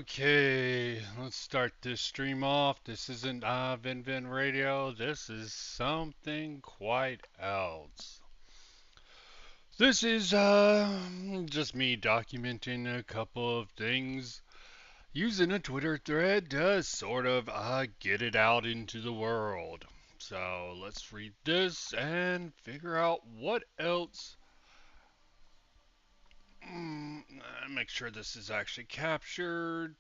Okay, let's start this stream off. This isn't Vin Radio. This is something quite else. This is just me documenting a couple of things using a Twitter thread to sort of get it out into the world. So let's read this and figure out what else. Make sure this is actually captured.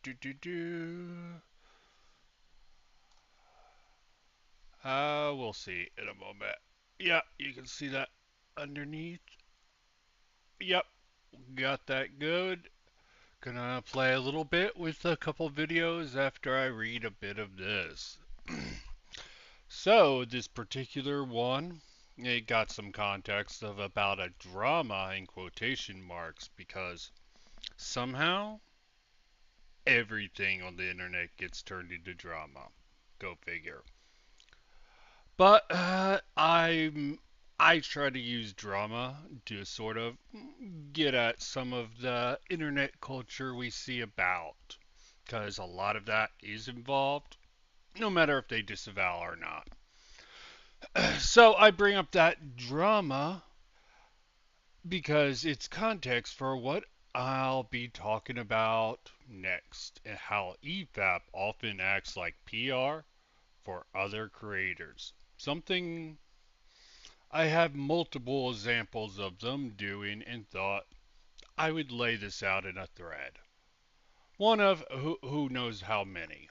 We'll see in a moment. Yeah, you can see that underneath. Yep, got that good. Gonna play a little bit with a couple videos after I read a bit of this. So, this particular one, it got some context of about a drama in quotation marks because somehow everything on the internet gets turned into drama. Go figure. But I try to use drama to sort of get at some of the internet culture we see about, because a lot of that is involved, no matter if they disavow or not. So I bring up that drama because it's context for what I'll be talking about next, and how EFAP often acts like PR for other creators. Something I have multiple examples of them doing and thought I would lay this out in a thread. One of who knows how many.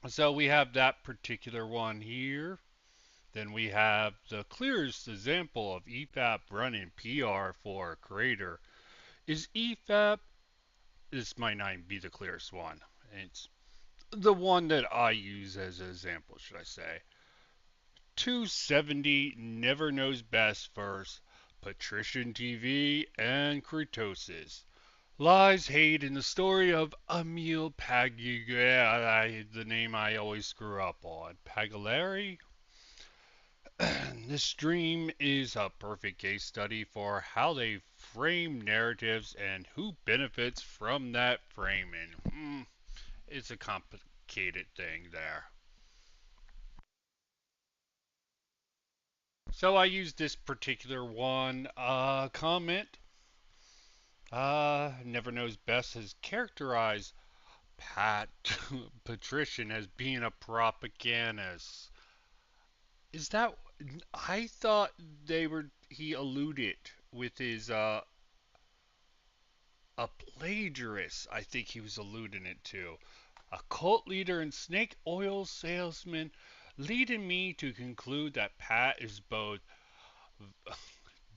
So we have that particular one here. Then we have the clearest example of EFAP running PR for a creator is EFAP. This might not be the clearest one. It's the one that I use as an example, should I say. 270 Never Knows Best versus Patrician TV and Kurtosis. Lies, hate, and the story of Emil Pagliari, the name I always screw up on. Pagliari? This stream is a perfect case study for how they frame narratives and who benefits from that framing. It's a complicated thing there. So I use this particular one comment. Never Knows Best has characterized Pat Patrician as being a propagandist. Is that? I thought they were. He alluded with his a plagiarist. I think he was alluding it to a cult leader and snake oil salesman, leading me to conclude that Pat is both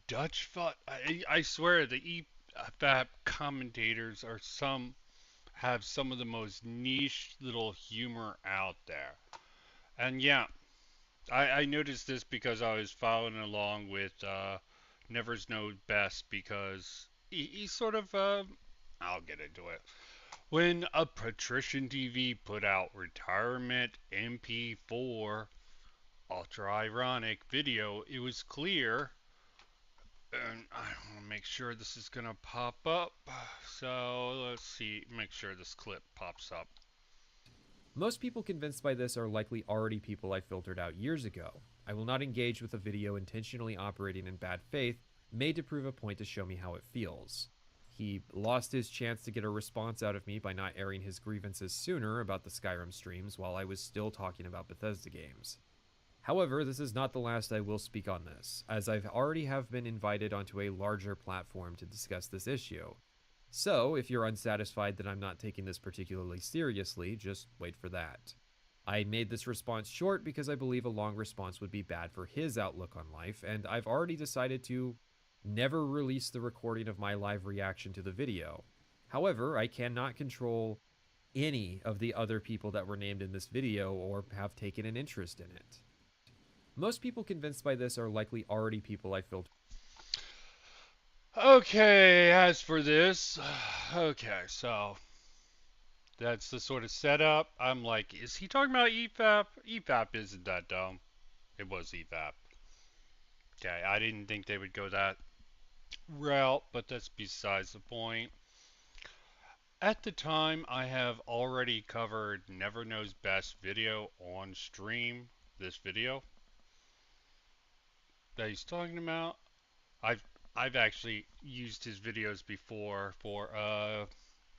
Dutch. I swear the EFAP commentators are some have some of the most niche little humor out there. And yeah, I noticed this because I was following along with Never's Know Best because he sort of, I'll get into it. When a Patrician TV put out Retirement MP4 ultra ironic video, it was clear, and I want to make sure this is going to pop up. So let's see, make sure this clip pops up. Most people convinced by this are likely already people I filtered out years ago. I will not engage with a video intentionally operating in bad faith, made to prove a point to show me how it feels. He lost his chance to get a response out of me by not airing his grievances sooner about the Skyrim streams while I was still talking about Bethesda games. However, this is not the last I will speak on this, as I've already have been invited onto a larger platform to discuss this issue. So, if you're unsatisfied that I'm not taking this particularly seriously, just wait for that. I made this response short because I believe a long response would be bad for his outlook on life, and I've already decided to never release the recording of my live reaction to the video. However, I cannot control any of the other people that were named in this video or have taken an interest in it. Most people convinced by this are likely already people I filtered. Okay, as for this, okay, so that's the sort of setup. I'm like, is he talking about EFAP? EFAP isn't that dumb. It was EFAP. Okay, I didn't think they would go that route, but that's besides the point. At the time, I have already covered Never Knows Best video on stream. This video that he's talking about, I've I've actually used his videos before for a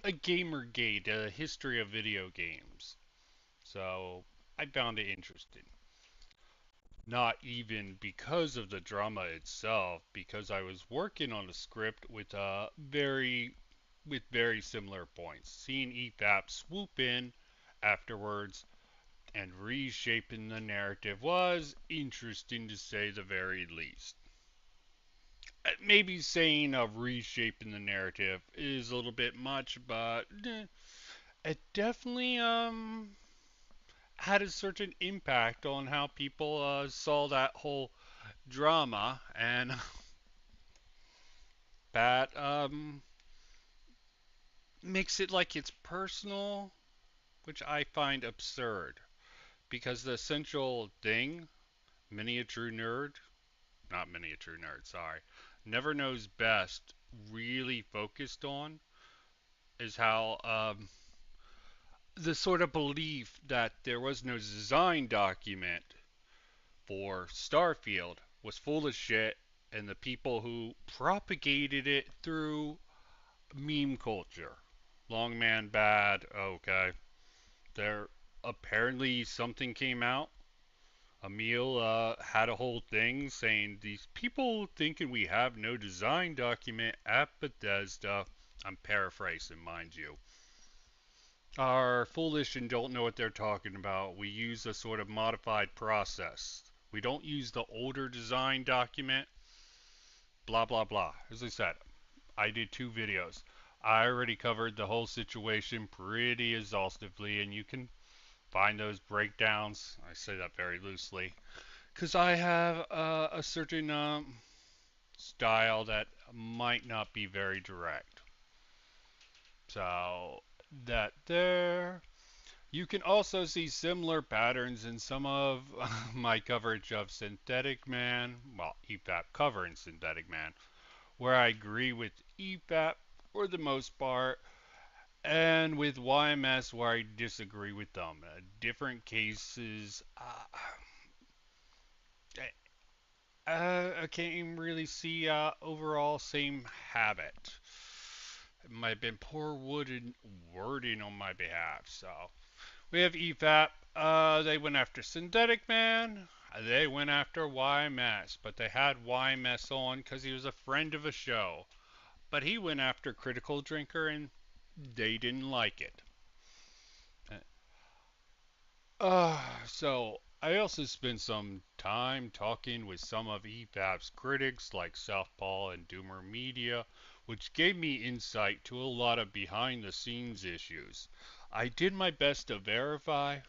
Gamergate, a history of video games. So I found it interesting. Not even because of the drama itself, because I was working on a script with very similar points. Seeing EFAP swoop in afterwards and reshaping the narrative was interesting to say the very least. Maybe saying reshaping the narrative is a little bit much, but it definitely had a certain impact on how people saw that whole drama, and that makes it like it's personal, which I find absurd. Because the essential thing, many a true nerd, not many a true nerd, sorry, never knows best, really focused on is how the sort of belief that there was no design document for Starfield was full of shit, and the people who propagated it through meme culture. Long man bad, okay. There apparently something came out. Emil had a whole thing saying these people thinking we have no design document at Bethesda. I'm paraphrasing, mind you. Are foolish and don't know what they're talking about. We use a sort of modified process. We don't use the older design document. Blah, blah, blah. As I said, I did two videos. I already covered the whole situation pretty exhaustively, and you can find those breakdowns. I say that very loosely. Because I have a certain style that might not be very direct. So, that there. You can also see similar patterns in some of my coverage of Synthetic Man, well, EFAP covering Synthetic Man, where I agree with EFAP for the most part, and with YMS where I disagree with them. Different cases, I can't even really see overall same habit. It might have been poor wording on my behalf, so. We have EFAP. They went after Synthetic Man. They went after YMS, but they had YMS on because he was a friend of a show. But he went after Critical Drinker, and they didn't like it. So I also spent some time talking with some of EFAP's critics like Southpaw and Doomer Media, which gave me insight to a lot of behind the scenes issues. I did my best to verify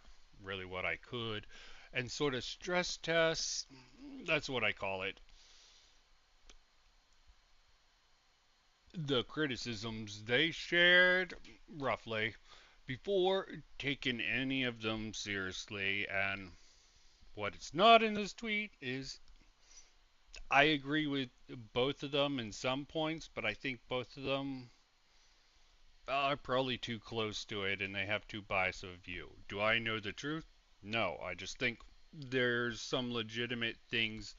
really what I could and sort of stress test, that's what I call it, the criticisms they shared roughly before taking any of them seriously. And what it's not in this tweet is I agree with both of them in some points, but I think both of them are probably too close to it and they have too biased of a view. Do I know the truth? No, I just think there's some legitimate things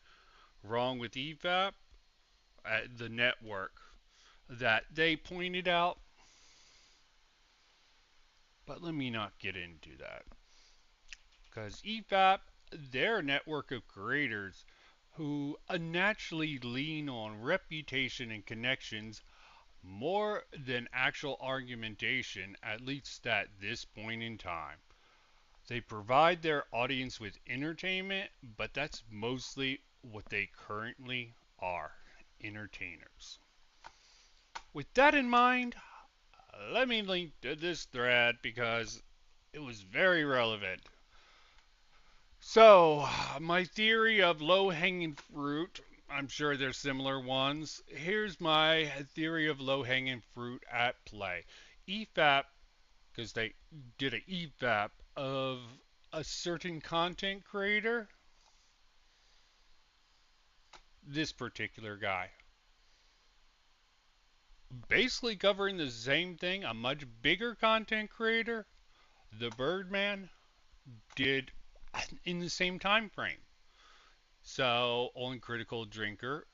wrong with EFAP, the network, that they pointed out, but let me not get into that. Because EFAP, they're a network of creators who naturally lean on reputation and connections more than actual argumentation, at least at this point in time. They provide their audience with entertainment, but that's mostly what they currently are, entertainers. With that in mind, let me link to this thread because it was very relevant. So, my theory of low hanging fruit, I'm sure there's similar ones. Here's my theory of low hanging fruit at play. EFAP, because they did an EFAP of a certain content creator, this particular guy. basically covering the same thing, a much bigger content creator, the Birdman, did in the same time frame. So, only critical drinker,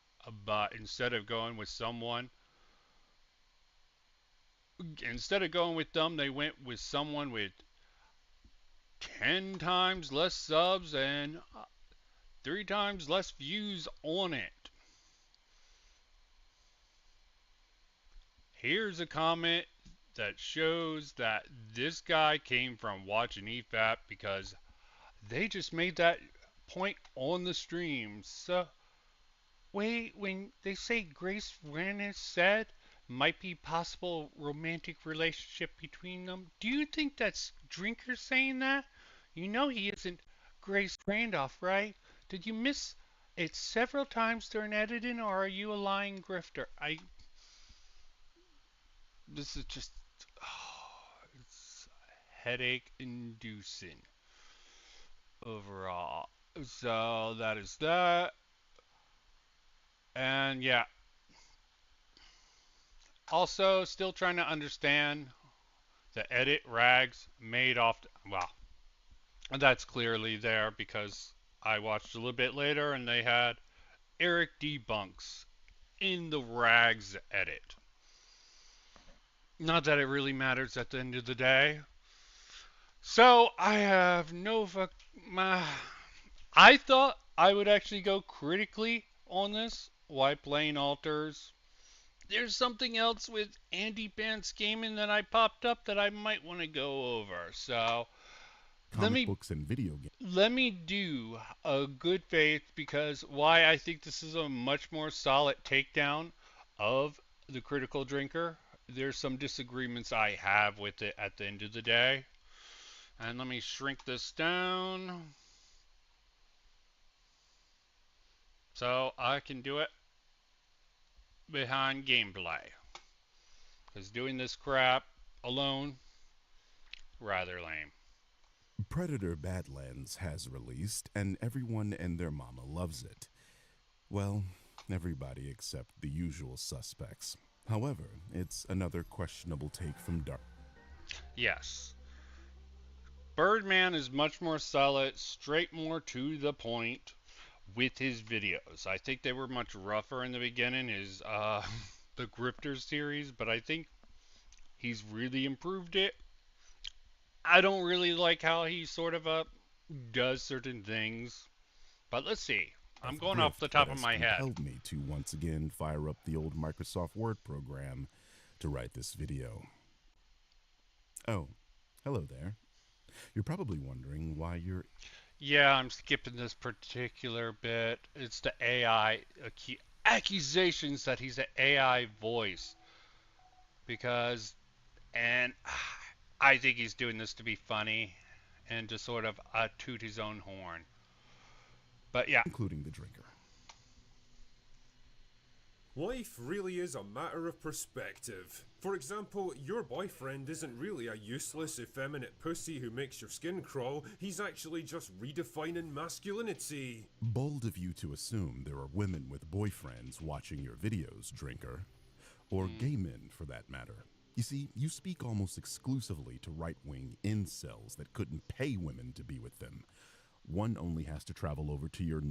but instead of going with them, they went with someone with 10 times less subs and 3 times less views on it. Here's a comment that shows that this guy came from watching EFAP because they just made that point on the stream. So, wait, when they say Grace Rennis said might be possible romantic relationship between them, do you think that's Drinker saying that? You know he isn't Grace Randolph, right? Did you miss it several times during editing, or are you a lying grifter? This is just, oh, it's headache inducing overall. So that is that. And yeah, also still trying to understand the edit rags made off. Well, that's clearly there because I watched a little bit later and they had Eric debunks in the rags edit. Not that it really matters at the end of the day. So I have no fuck. I thought I would actually go critically on this. Why playing alters? There's something else with Andy Bant's gaming that I popped up that I might want to go over. So let Comic me books and video games. let me do a good faith because why I think this is a much more solid takedown of the critical drinker. There's some disagreements I have with it at the end of the day. And let me shrink this down so I can do it behind gameplay. Because doing this crap alone, rather lame. Predator Badlands has released, and everyone and their mama loves it. Well, everybody except the usual suspects. However, it's another questionable take from Dark. Yes, Birdman is much more solid, straight more to the point with his videos. I think they were much rougher in the beginning, his the Grifter series, but I think he's really improved it. I don't really like how he sort of does certain things, but let's see. I'm Of going off the grift that top of has my head. compelled me to once again fire up the old Microsoft Word program to write this video. Oh, hello there. You're probably wondering why you're Yeah, I'm skipping this particular bit. It's the AI accusations that he's an AI voice because, and I think he's doing this to be funny and to sort of toot his own horn. But yeah, including the drinker. Life really is a matter of perspective. For example, your boyfriend isn't really a useless, effeminate pussy who makes your skin crawl, he's actually just redefining masculinity. Bold of you to assume there are women with boyfriends watching your videos, drinker. Or gay men, for that matter. You see, you speak almost exclusively to right-wing incels that couldn't pay women to be with them. One only has to travel over to your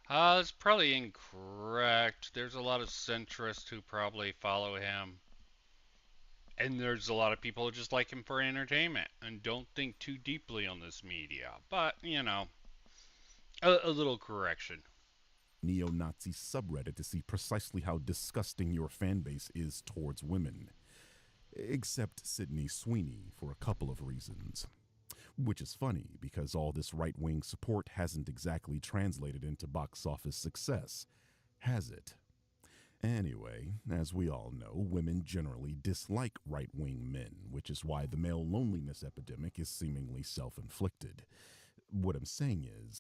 that's probably incorrect. There's a lot of centrists who probably follow him. And there's a lot of people who just like him for entertainment and don't think too deeply on this media. But, a little correction. neo-Nazi subreddit to see precisely how disgusting your fanbase is towards women. Except Sydney Sweeney for a couple of reasons. Which is funny, because all this right-wing support hasn't exactly translated into box office success, has it? Anyway, as we all know, women generally dislike right-wing men, which is why the male loneliness epidemic is seemingly self-inflicted. What I'm saying is,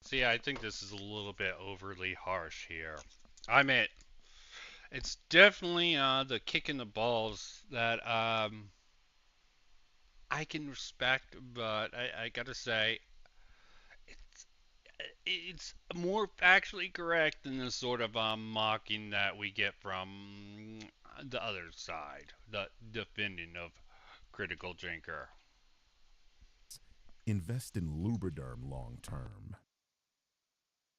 See, I think this is a little bit overly harsh here. I mean, it's definitely the kick in the balls that I can respect, but I gotta say, it's it's more factually correct than the sort of mocking that we get from the other side, the defending of Critical Drinker. Invest in Lubriderm long term.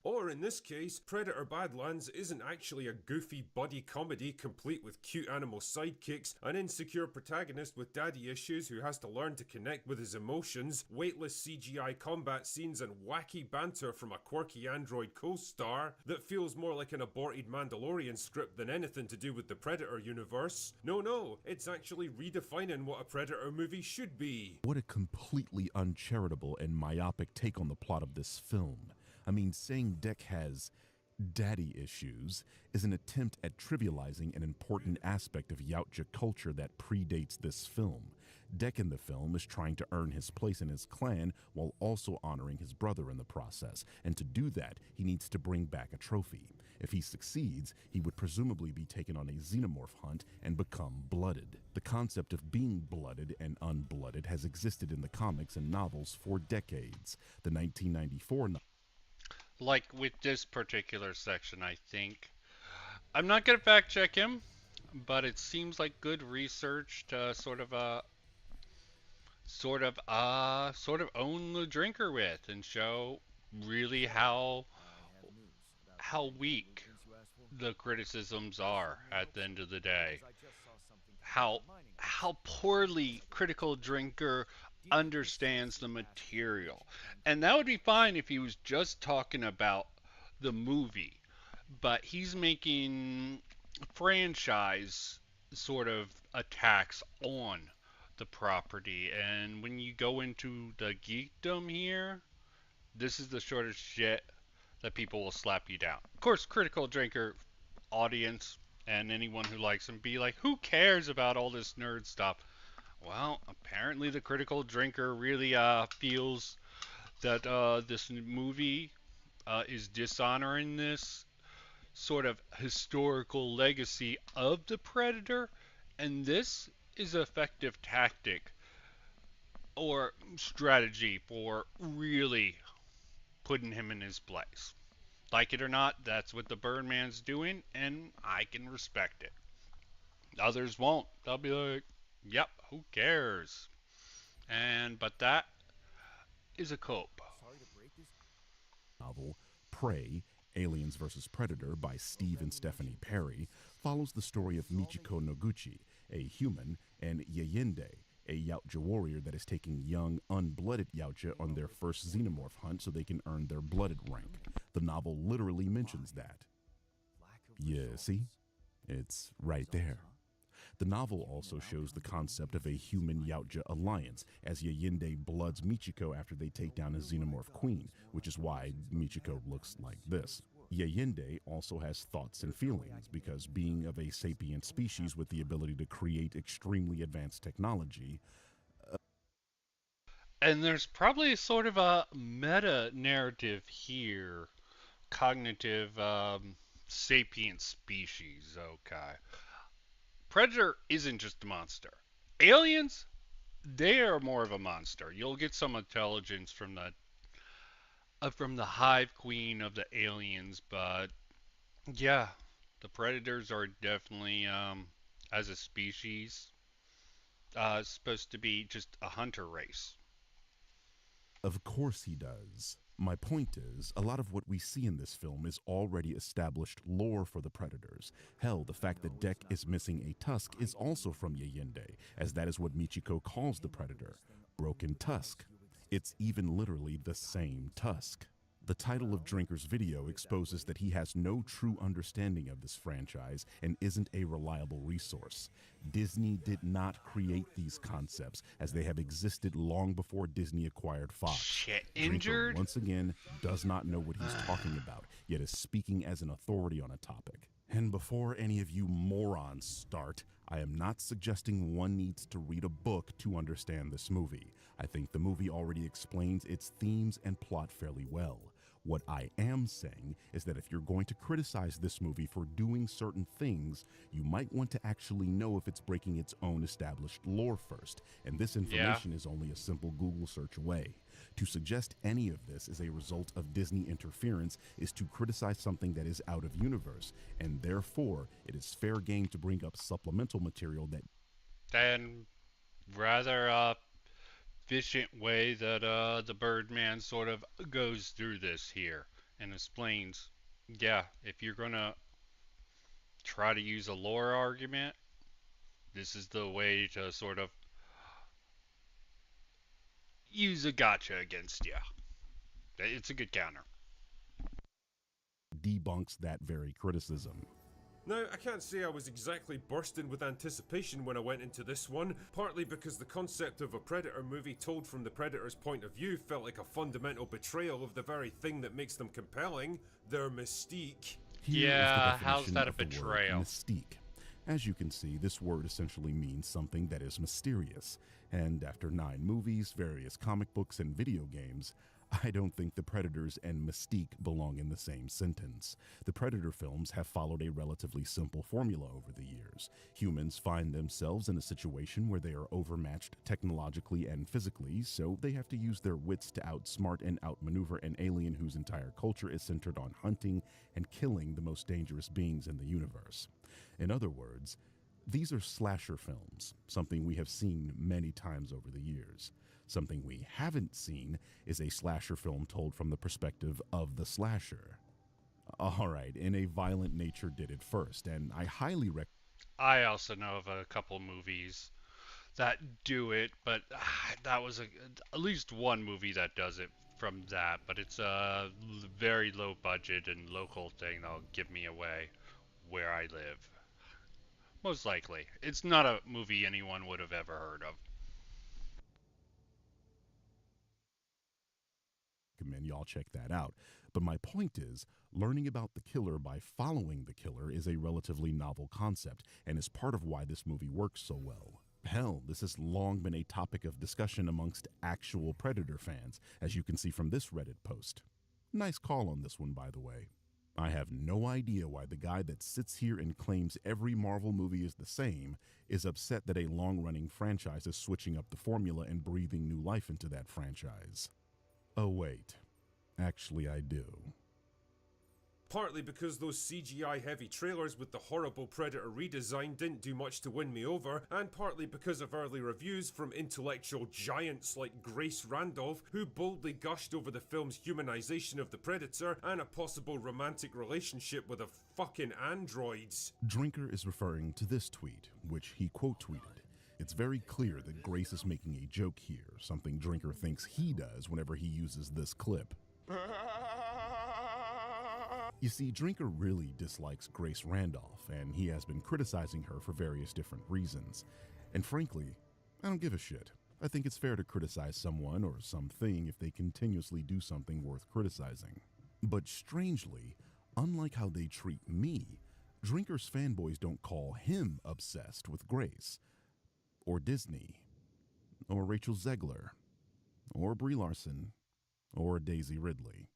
Or in this case, Predator Badlands isn't actually a goofy buddy comedy complete with cute animal sidekicks, an insecure protagonist with daddy issues who has to learn to connect with his emotions, weightless CGI combat scenes and wacky banter from a quirky android co-star that feels more like an aborted Mandalorian script than anything to do with the Predator universe. No, it's actually redefining what a Predator movie should be. What a completely uncharitable and myopic take on the plot of this film. I mean, saying Deck has daddy issues is an attempt at trivializing an important aspect of Yautja culture that predates this film. Deck in the film is trying to earn his place in his clan while also honoring his brother in the process, and to do that, he needs to bring back a trophy. If he succeeds, he would presumably be taken on a xenomorph hunt and become blooded. The concept of being blooded and unblooded has existed in the comics and novels for decades. The 1994 Like with this particular section, I think. I'm not going to fact check him, but it seems like good research to sort of own the drinker with and show really how weak the criticisms are at the end of the day. How how poorly Critical Drinker understands the material. And that would be fine if he was just talking about the movie, but he's making franchise sort of attacks on the property. And when you go into the geekdom here, this is the sort of shit that people will slap you down. Of course, Critical Drinker audience and anyone who likes him be like, who cares about all this nerd stuff? Well, apparently the Critical Drinker really feels that this movie is dishonoring this sort of historical legacy of the Predator, and this is an effective tactic or strategy for really putting him in his place. Like it or not, that's what the Birdman's doing, and I can respect it. Others won't. They'll be like, yep, who cares? But that is a cope. novel, Prey, Aliens vs. Predator by Steve and Stephanie Perry, follows the story of Michiko Noguchi, a human, and Yeyinde, a Yautja warrior that is taking young, unblooded Yautja on their first xenomorph hunt so they can earn their blooded rank. The novel literally mentions that. Yeah, see? It's right there. The novel also shows the concept of a human Yautja alliance, as Yeyinde bloods Michiko after they take down a xenomorph queen, which is why Michiko looks like this. Yeyinde also has thoughts and feelings, because being of a sapient species with the ability to create extremely advanced technology, And there's probably sort of a meta narrative here. Cognitive sapient species, okay. Predator isn't just a monster. Aliens, they are more of a monster. You'll get some intelligence from the hive queen of the aliens, but yeah, the predators are definitely as a species supposed to be just a hunter race. of course he does. My point is, a lot of what we see in this film is already established lore for the Predators. Hell, the fact that Deck is missing a tusk is also from Yeyinde, as that is what Michiko calls the Predator. Broken tusk. It's even literally the same tusk. The title of Drinker's video exposes that he has no true understanding of this franchise and isn't a reliable resource. Disney did not create these concepts, as they have existed long before Disney acquired Fox. Shit, Drinker, injured? once again, does not know what he's talking about, yet is speaking as an authority on a topic. And before any of you morons start, I am not suggesting one needs to read a book to understand this movie. I think the movie already explains its themes and plot fairly well. What I am saying is that if you're going to criticize this movie for doing certain things, you might want to actually know if it's breaking its own established lore first, and this Yeah. information is only a simple Google search away. To suggest any of this is a result of Disney interference is to criticize something that is out of universe, and therefore it is fair game to bring up supplemental material that Then rather efficient way that the Birdman sort of goes through this here and explains, yeah, if you're gonna try to use a lore argument, this is the way to sort of use a gotcha against you. It's a good counter. debunks that very criticism. Now, I can't say I was exactly bursting with anticipation when I went into this one, partly because the concept of a Predator movie told from the Predator's point of view felt like a fundamental betrayal of the very thing that makes them compelling, their mystique. Here is the Yeah, how's definition that a of the word betrayal? mystique. As you can see, this word essentially means something that is mysterious. And after 9 movies, various comic books, and video games, I don't think the Predators and mystique belong in the same sentence. The Predator films have followed a relatively simple formula over the years. Humans find themselves in a situation where they are overmatched technologically and physically, so they have to use their wits to outsmart and outmaneuver an alien whose entire culture is centered on hunting and killing the most dangerous beings in the universe. In other words, these are slasher films, something we have seen many times over the years. Something we haven't seen is a slasher film told from the perspective of the slasher. Alright, In a Violent Nature did it first, and I highly recommend. I also know of a couple movies that do it, but that was at least one movie that does it from that, but it's a very low budget and local thing that'll give me away where I live. Most likely. It's not a movie anyone would have ever heard of. Y'all check that out. But my point is, learning about the killer by following the killer is a relatively novel concept, and is part of why this movie works so well. Hell, this has long been a topic of discussion amongst actual Predator fans, as you can see from this Reddit post. Nice call on this one, by the way. I have no idea why the guy that sits here and claims every Marvel movie is the same is upset that a long-running franchise is switching up the formula and breathing new life into that franchise. Oh wait, actually I do. Partly because those CGI heavy trailers with the horrible Predator redesign didn't do much to win me over, and partly because of early reviews from intellectual giants like Grace Randolph, who boldly gushed over the film's humanization of the Predator and a possible romantic relationship with a fucking androids. Drinker is referring to this tweet, which he quote tweeted. It's very clear that Grace is making a joke here, something Drinker thinks he does whenever he uses this clip. You see, Drinker really dislikes Grace Randolph, and he has been criticizing her for various different reasons. And frankly, I don't give a shit. I think it's fair to criticize someone or something if they continuously do something worth criticizing. But strangely, unlike how they treat me, Drinker's fanboys don't call him obsessed with Grace, or Disney, or Rachel Zegler, or Brie Larson, or Daisy Ridley.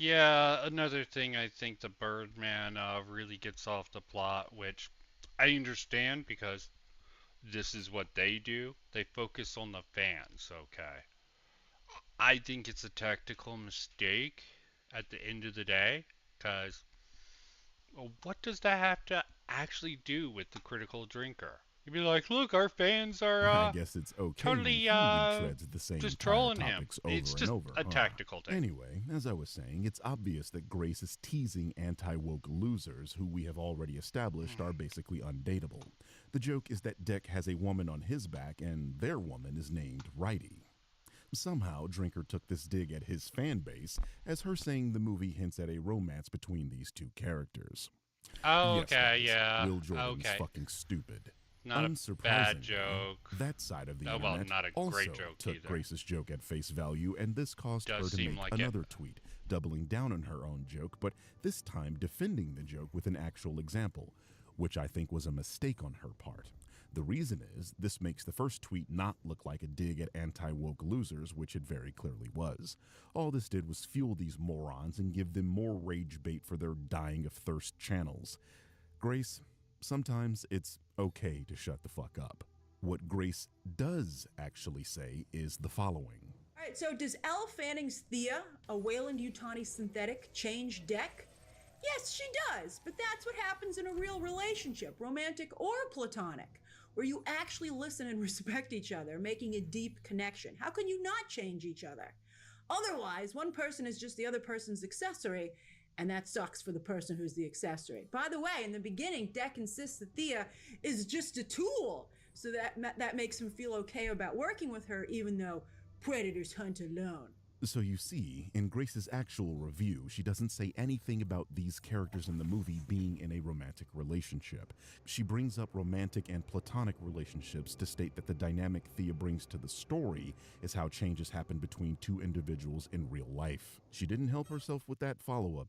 Yeah, another thing I think the Birdman really gets off the plot, which I understand because this is what they do. They focus on the fans, okay? I think it's a tactical mistake at the end of the day, because what does that have to actually do with the critical drinker? You'd be like, look, our fans are I guess it's okay when totally he retreads the same just tired trolling him. topics over It's and just over. a tactical thing. Anyway, as I was saying, it's obvious that Grace is teasing anti-woke losers who we have already established are basically undateable. The joke is that Deck has a woman on his back and their woman is named Righty. Somehow, Drinker took this dig at his fan base as her saying the movie hints at a romance between these two characters. Oh, Yes, okay, guys, yeah. Will Jordan's Okay. fucking stupid. Not a bad Unsurprisingly, joke. that side of the Oh, well, internet not a also great joke took either. Grace's joke at face value, and this caused Does her to seem make like it. another tweet, doubling down on her own joke, but this time defending the joke with an actual example, which I think was a mistake on her part. The reason is, this makes the first tweet not look like a dig at anti-woke losers, which it very clearly was. All this did was fuel these morons and give them more rage bait for their dying of thirst channels. Grace, sometimes it's okay to shut the fuck up. What Grace does actually say is the following. All right, so does Elle Fanning's Thea, a Wayland-Yutani synthetic, change deck? Yes, she does, but that's what happens in a real relationship, romantic or platonic, where you actually listen and respect each other, making a deep connection. How can you not change each other? Otherwise, one person is just the other person's accessory, and that sucks for the person who's the accessory. By the way, in the beginning, Deck insists that Thea is just a tool, so that makes him feel okay about working with her, even though predators hunt alone. So you see, in Grace's actual review, she doesn't say anything about these characters in the movie being in a romantic relationship. She brings up romantic and platonic relationships to state that the dynamic Thea brings to the story is how changes happen between two individuals in real life. She didn't help herself with that follow-up.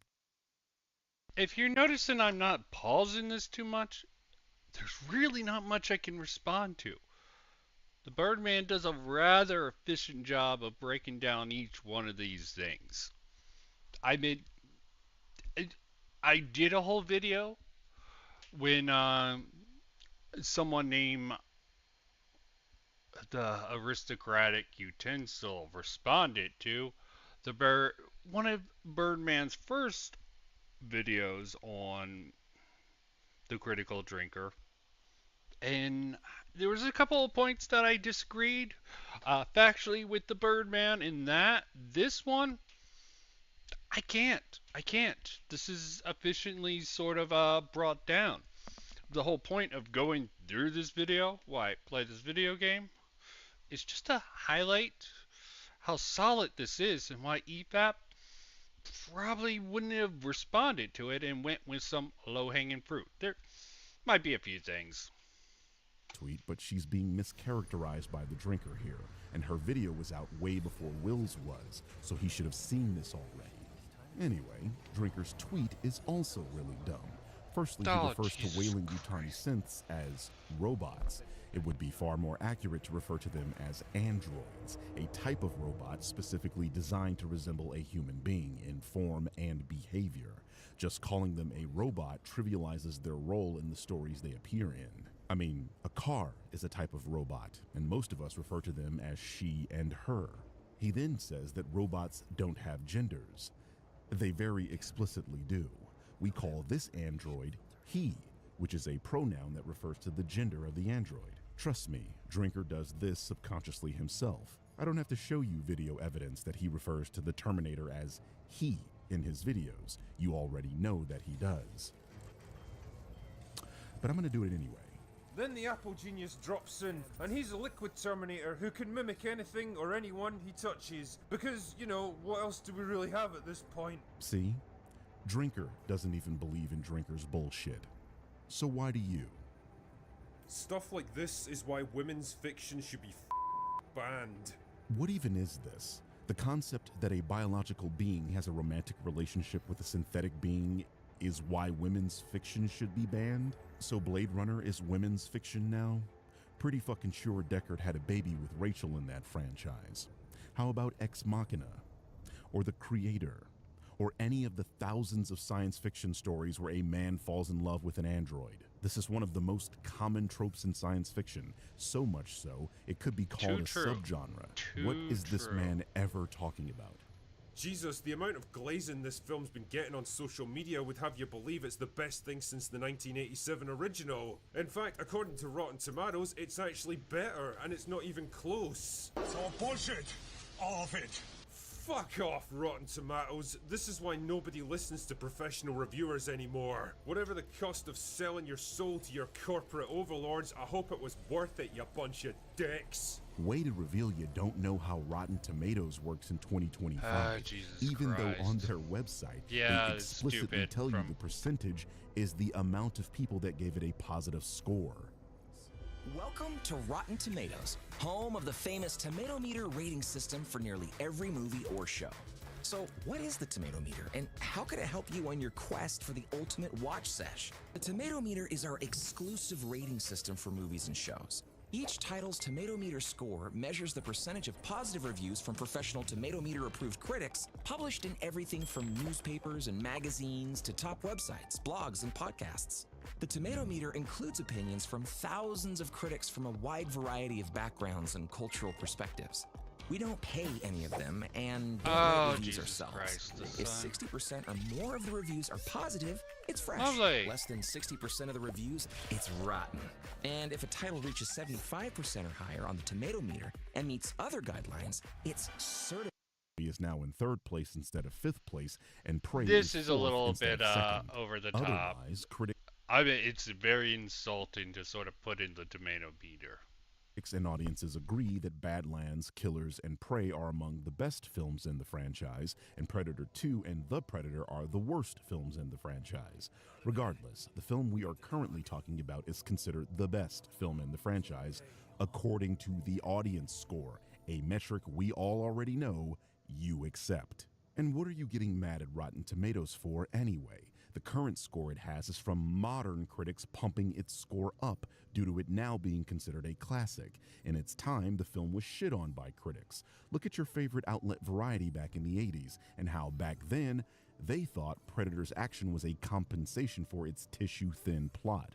If you're noticing I'm not pausing this too much, there's really not much I can respond to. The Birdman does a rather efficient job of breaking down each one of these things. I mean, I did a whole video when someone named the aristocratic utensil responded to one of Birdman's first videos on the critical drinker. And there was a couple of points that I disagreed factually with the Birdman in that. This one, I can't. This is efficiently sort of brought down. The whole point of going through this video, why I play this video game, is just to highlight how solid this is and why EFAP probably wouldn't have responded to it and went with some low-hanging fruit. There might be a few things. Tweet, but she's being mischaracterized by the drinker here, and her video was out way before Will's was, so he should have seen this already. Anyway, Drinker's tweet is also really dumb. Firstly, he refers to Wayland-Yutani synths as robots. It would be far more accurate to refer to them as androids, a type of robot specifically designed to resemble a human being in form and behavior. Just calling them a robot trivializes their role in the stories they appear in. I mean, a car is a type of robot, and most of us refer to them as she and her. He then says that robots don't have genders. They very explicitly do. We call this android he, which is a pronoun that refers to the gender of the android. Trust me, Drinker does this subconsciously himself. I don't have to show you video evidence that he refers to the Terminator as he in his videos. You already know that he does. But I'm gonna do it anyway. Then the Apple Genius drops in, and he's a liquid Terminator who can mimic anything or anyone he touches. Because, you know, what else do we really have at this point? See? Drinker doesn't even believe in Drinker's bullshit. So why do you? Stuff like this is why women's fiction should be banned. What even is this? The concept that a biological being has a romantic relationship with a synthetic being is why women's fiction should be banned? So Blade Runner is women's fiction now? Pretty fucking sure Deckard had a baby with Rachel in that franchise. How about Ex Machina? Or The Creator? Or any of the thousands of science fiction stories where a man falls in love with an android? This is one of the most common tropes in science fiction, so much so, it could be called a subgenre. What is this man ever talking about? Jesus, the amount of glazing this film's been getting on social media would have you believe it's the best thing since the 1987 original. In fact, according to Rotten Tomatoes, it's actually better, and it's not even close. It's all bullshit. All of it. Fuck off, Rotten Tomatoes. This is why nobody listens to professional reviewers anymore. Whatever the cost of selling your soul to your corporate overlords, I hope it was worth it, you bunch of dicks. Way to reveal you don't know how Rotten Tomatoes works in 2025. Even though on their website, they explicitly tell you the percentage is the amount of people that gave it a positive score. Welcome to Rotten Tomatoes, home of the famous tomato meter rating system for nearly every movie or show. So, what is the Tomato Meter, and how can it help you on your quest for the ultimate watch sesh? The Tomato Meter is our exclusive rating system for movies and shows. Each title's Tomato Meter score measures the percentage of positive reviews from professional Tomato Meter approved critics, published in everything from newspapers and magazines to top websites, blogs, and podcasts. The Tomato Meter includes opinions from thousands of critics from a wide variety of backgrounds and cultural perspectives. We don't pay any of them and don't write reviews Jesus ourselves. Christ, the If sun. 60% or more of the reviews are positive, it's fresh. Lovely. Less than 60% of the reviews, it's rotten. And if a title reaches 75% or higher on the Tomato Meter and meets other guidelines, it's certified. Is now in third place instead of fifth place, and Prey This is a fourth little instead bit of second. over the top. Otherwise, critics I mean, it's very insulting to sort of put in the tomato meter. and audiences agree that Badlands, Killers, and Prey are among the best films in the franchise, and Predator 2 and The Predator are the worst films in the franchise. Regardless, the film we are currently talking about is considered the best film in the franchise, according to the audience score, a metric we all already know you accept. And what are you getting mad at Rotten Tomatoes for anyway? The current score it has is from modern critics pumping its score up due to it now being considered a classic. In its time, the film was shit on by critics. Look at your favorite outlet Variety back in the 80s and how back then they thought Predator's action was a compensation for its tissue-thin plot.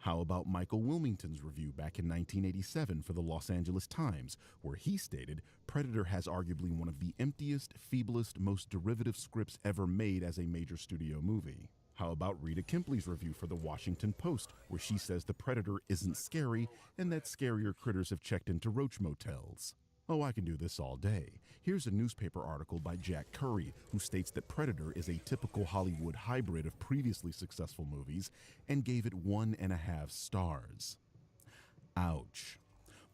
How about Michael Wilmington's review back in 1987 for the Los Angeles Times, where he stated, Predator has arguably one of the emptiest, feeblest, most derivative scripts ever made as a major studio movie? How about Rita Kimpley's review for the Washington Post, where she says the Predator isn't scary and that scarier critters have checked into roach motels? Oh, I can do this all day. Here's a newspaper article by Jack Curry, who states that Predator is a typical Hollywood hybrid of previously successful movies and gave it 1.5 stars. Ouch.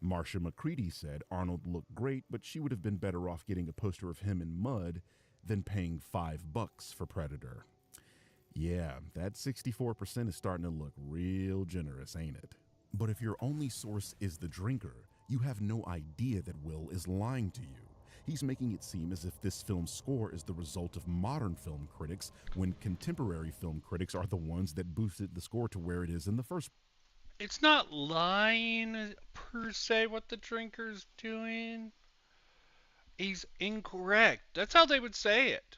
Marcia McCready said Arnold looked great, but she would have been better off getting a poster of him in mud than paying $5 for Predator. Yeah, that 64% is starting to look real generous, ain't it? But if your only source is the drinker, you have no idea that Will is lying to you. He's making it seem as if this film's score is the result of modern film critics, when contemporary film critics are the ones that boosted the score to where it is in the first place. It's not lying per se what the drinker's doing. He's incorrect. That's how they would say it.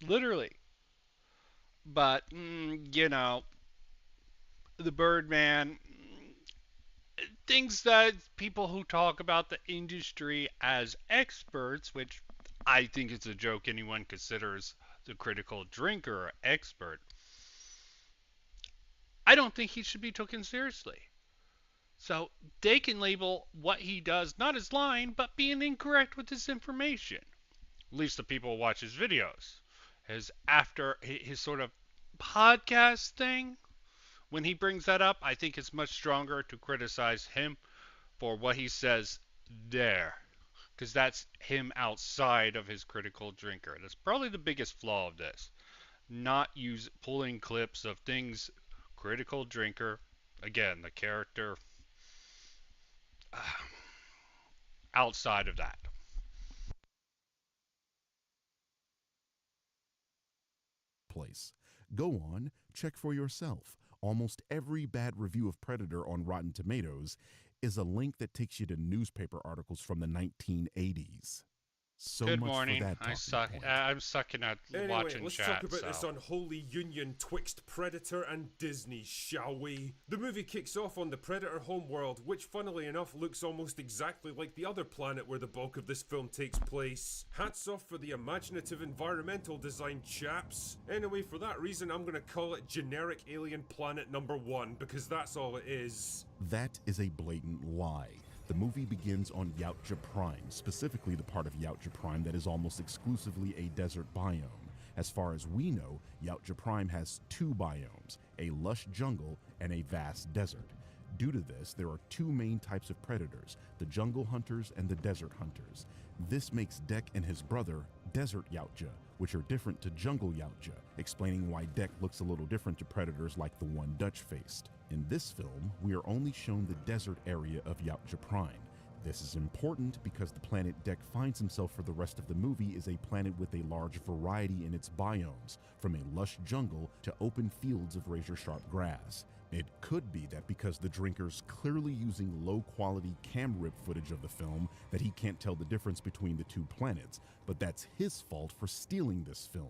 Literally. But, you know, the Birdman, things that people who talk about the industry as experts, which I think it's a joke anyone considers the critical drinker an expert, I don't think he should be taken seriously. So they can label what he does not as lying, but being incorrect with his information. At least the people who watch his videos. After his sort of podcast thing, when he brings that up, I think it's much stronger to criticize him for what he says there. Because that's him outside of his critical drinker. That's probably the biggest flaw of this. Not pulling clips of things critical drinker, again, the character outside of that. Go on, check for yourself. Almost every bad review of Predator on Rotten Tomatoes is a link that takes you to newspaper articles from the 1980s. So Good much morning. for that I suck. point. I'm sucking at Anyway, watching let's chat. talk about So. this unholy union twixt Predator and Disney, shall we? The movie kicks off on the Predator homeworld, which funnily enough looks almost exactly like the other planet where the bulk of this film takes place. Hats off for the imaginative environmental design, chaps. Anyway, for that reason, I'm gonna call it generic alien planet number 1, because that's all it is. That is a blatant lie. The movie begins on Yautja Prime, specifically the part of Yautja Prime that is almost exclusively a desert biome. As far as we know, Yautja Prime has 2 biomes, a lush jungle and a vast desert. Due to this, there are 2 main types of predators, the jungle hunters and the desert hunters. This makes Dek and his brother Desert Yautja, which are different to Jungle Yautja, explaining why Dek looks a little different to predators like the one Dutch faced. In this film, we are only shown the desert area of Yautja Prime. This is important because the planet Deck finds himself for the rest of the movie is a planet with a large variety in its biomes, from a lush jungle to open fields of razor-sharp grass. It could be that because the drinker's clearly using low-quality cam rip footage of the film that he can't tell the difference between the two planets, but that's his fault for stealing this film.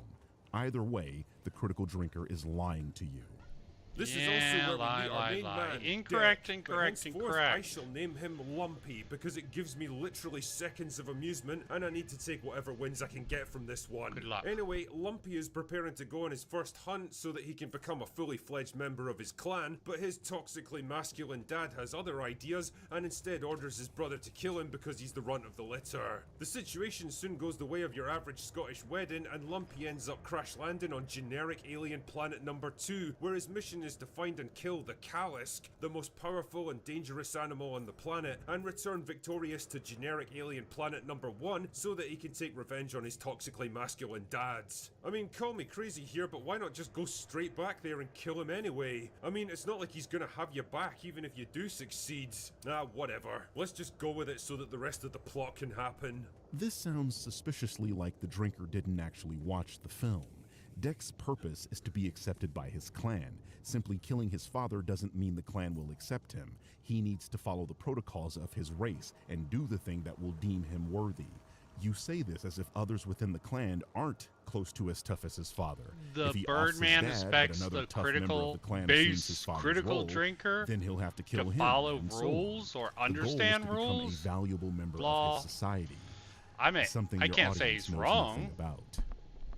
Either way, the critical drinker is lying to you. This is also where we meet our main man, Incorrect, Deck, incorrect, but henceforth incorrect. I shall name him Lumpy because it gives me literally seconds of amusement and I need to take whatever wins I can get from this one. Good luck. Anyway, Lumpy is preparing to go on his first hunt so that he can become a fully fledged member of his clan, but his toxically masculine dad has other ideas and instead orders his brother to kill him because he's the runt of the litter. The situation soon goes the way of your average Scottish wedding and Lumpy ends up crash landing on generic alien planet number 2, where his mission is to find and kill the Kalisk, the most powerful and dangerous animal on the planet, and return victorious to generic alien planet number 1 so that he can take revenge on his toxically masculine dads. I mean, call me crazy here, but why not just go straight back there and kill him anyway? I mean, it's not like he's gonna have you back even if you do succeed. Whatever. Let's just go with it so that the rest of the plot can happen. This sounds suspiciously like the drinker didn't actually watch the film. Deck's purpose is to be accepted by his clan. Simply killing his father doesn't mean the clan will accept him. He needs to follow the protocols of his race and do the thing that will deem him worthy. You say this as if others within the clan aren't close to as tough as his father. The If he offs his Birdman dad, but expects another the tough member of critical the clan assumes his base father's critical role, drinker then he'll have to kill to him. follow and so rules or on. The goal is to understand become rules. a valuable member Law. of his society. I mean, Something I your can't say audience he's knows wrong. nothing about.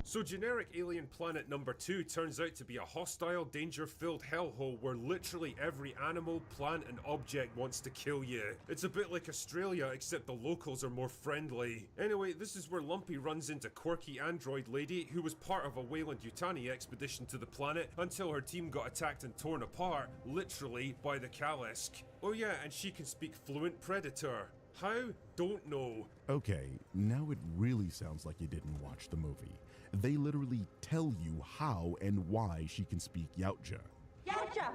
So generic alien planet number 2 turns out to be a hostile, danger-filled hellhole where literally every animal, plant and object wants to kill you. It's a bit like Australia, except the locals are more friendly. Anyway, this is where Lumpy runs into quirky android lady who was part of a Weyland-Yutani expedition to the planet until her team got attacked and torn apart, literally, by the Kalisk. Oh yeah, and she can speak fluent Predator. How? Don't know. Okay, now it really sounds like you didn't watch the movie. They literally tell you how and why she can speak Yautja. Yautja!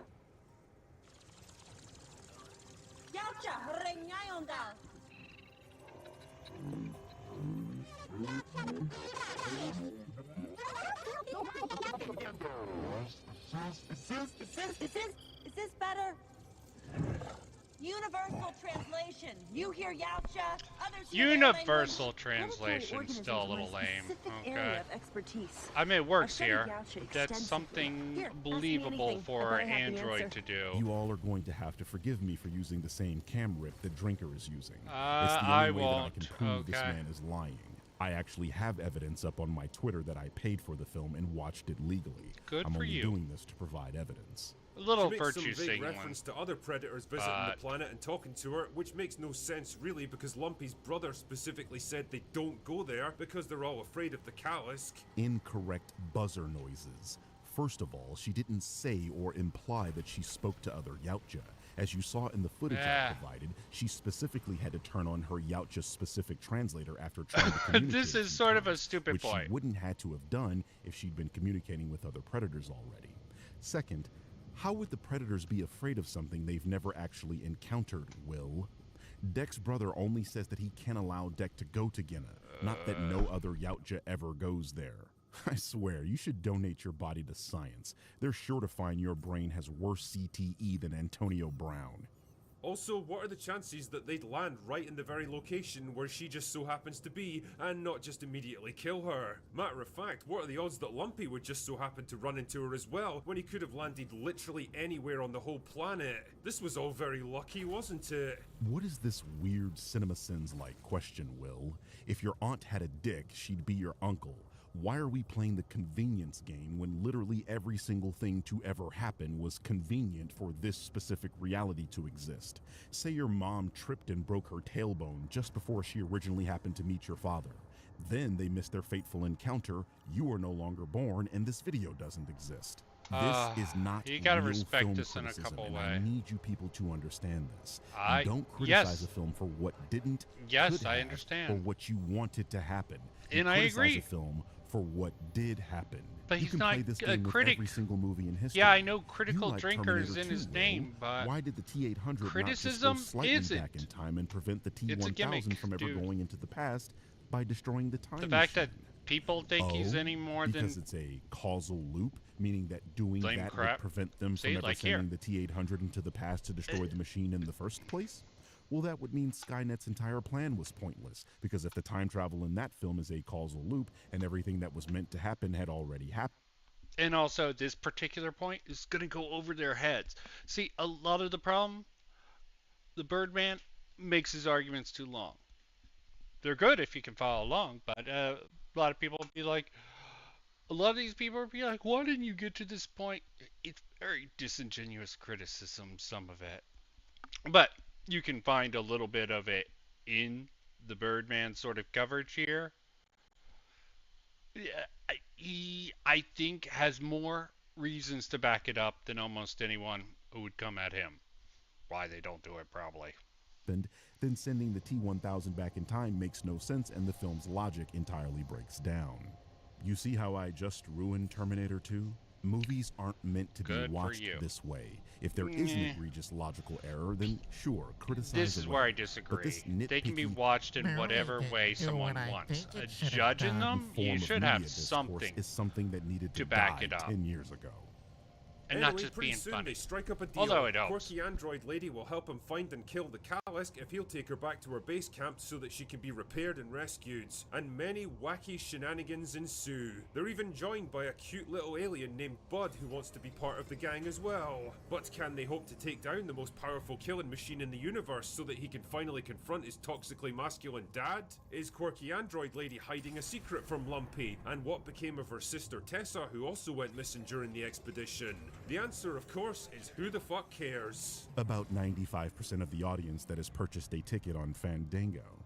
Yautja, Renyayonda! Is this better? Universal translation. You hear Yautja, others hear their Universal language. translation still a little lame. Okay. Expertise. I mean, it works studied here. Yautja That's extensively. something Here, ask me believable anything. I for bet I have the Android answer. to do. You all are going to have to forgive me for using the same cam rip that Drinker is using. It's the I only way that I won't. can prove this Okay. man is lying. I actually have evidence up on my Twitter that I paid for the film and watched it legally. Good I'm for only you. doing this to provide evidence. A little She makes some virtue vague signaling. reference to other predators visiting But- the planet and talking to her, which makes no sense really because Lumpy's brother specifically said they don't go there because they're all afraid of the Kalisk. Incorrect buzzer noises. First of all, she didn't say or imply that she spoke to other Yautja. As you saw in the footage I provided, she specifically had to turn on her Yautja-specific translator after trying to communicate. This a is few sort of a times, stupid which point. she wouldn't had to have done if she'd been communicating with other predators already. Second, how would the predators be afraid of something they've never actually encountered, Will? Deck's brother only says that he can't allow Deck to go to Guinea, not that no other Yautja ever goes there. I swear, you should donate your body to science. They're sure to find your brain has worse CTE than Antonio Brown. Also, what are the chances that they'd land right in the very location where she just so happens to be and not just immediately kill her? Matter of fact, what are the odds that Lumpy would just so happen to run into her as well when he could have landed literally anywhere on the whole planet? This was all very lucky, wasn't it? What is this weird CinemaSins-like question, Will? If your aunt had a dick, she'd be your uncle. Why are we playing the convenience game when literally every single thing to ever happen was convenient for this specific reality to exist? Say your mom tripped and broke her tailbone just before she originally happened to meet your father. Then they missed their fateful encounter, you are no longer born, and this video doesn't exist. This is not you gotta real respect film this in a criticism, couple and ways. I need you people to understand this. I- You don't criticize yes. a film for what didn't, Yes, could I have, understand. or what you wanted to happen. You And I criticize agree. a film for what did happen. But You he's can not play this a game with critic. every single movie in history. Yeah, I know You critical like drinker is Terminator in 2, his Will. name, but Why did the T-800 not just go criticism slightly isn't. back in time and prevent the It's a T-1000 gimmick, from ever dude. going into the past by destroying the time The fact machine? that people think he's Oh, any more because than it's a causal loop, meaning that doing Blame that crap. would prevent them See, from ever like here. sending the T-800 into the past to destroy the machine in the first place? Well, that would mean Skynet's entire plan was pointless, because if the time travel in that film is a causal loop and everything that was meant to happen had already happened. and also this particular point is going to go over their heads. See, a lot of the problem, the Birdman makes his arguments too long. They're good if you can follow along, but a lot of people be like, a lot of these people would be like, why didn't you get to this point? It's very disingenuous criticism, some of it. But you can find a little bit of it in the Birdman sort of coverage here. Yeah, I think has more reasons to back it up than almost anyone who would come at him. Why they don't do it, probably. Then sending the T-1000 back in time makes no sense and the film's logic entirely breaks down. You see how I just ruined Terminator 2? Movies aren't meant to Good be for watched you. this way. If there is an egregious logical error, then sure, criticize This is away. where I But disagree. this They can be nitpicky watched in Well, whatever it way didn't do someone what I wants. think it should have Judging done. them, form you of should media have discourse something is something that needed to to back die it up. 10 years ago. and Anyway, not just pretty being soon funny. they strike up a deal. Although it helps. Quirky android lady will help him find and kill the Kalisk if he'll take her back to her base camp so that she can be repaired and rescued. And many wacky shenanigans ensue. They're even joined by a cute little alien named Bud who wants to be part of the gang as well. But can they hope to take down the most powerful killing machine in the universe so that he can finally confront his toxically masculine dad? Is quirky android lady hiding a secret from Lumpy? And what became of her sister Tessa, who also went missing during the expedition? The answer, of course, is who the fuck cares? About 95% of the audience that has purchased a ticket on Fandango.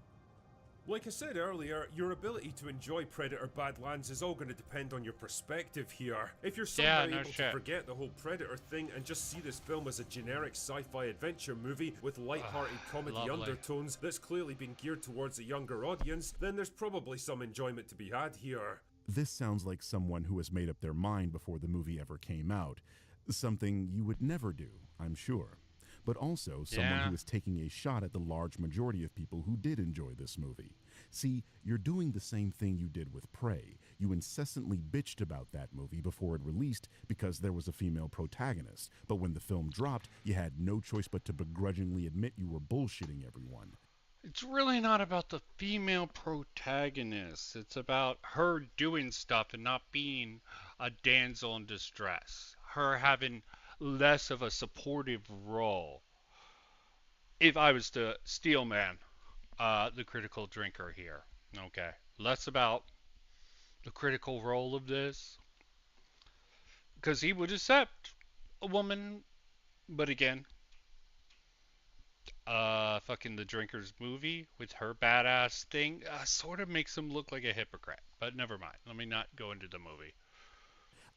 Like I said earlier, your ability to enjoy Predator Badlands is all going to depend on your perspective here. If you're somehow no able shit. to forget the whole Predator thing and just see this film as a generic sci-fi adventure movie with light-hearted comedy lovely. undertones that's clearly been geared towards a younger audience, then there's probably some enjoyment to be had here. This sounds like someone who has made up their mind before the movie ever came out. Something you would never do, I'm sure. But also someone Yeah. who is taking a shot at the large majority of people who did enjoy this movie. See, you're doing the same thing you did with Prey. You incessantly bitched about that movie before it released because there was a female protagonist. But when the film dropped, you had no choice but to begrudgingly admit you were bullshitting everyone. It's really not about the female protagonist. It's about her doing stuff and not being a damsel in distress. Her having less of a supportive role. If I was to steelman the critical drinker here, okay, less about the critical role of this, because he would accept a woman, but again, fucking the drinker's movie with her badass thing sort of makes him look like a hypocrite. But never mind. Let me not go into the movie.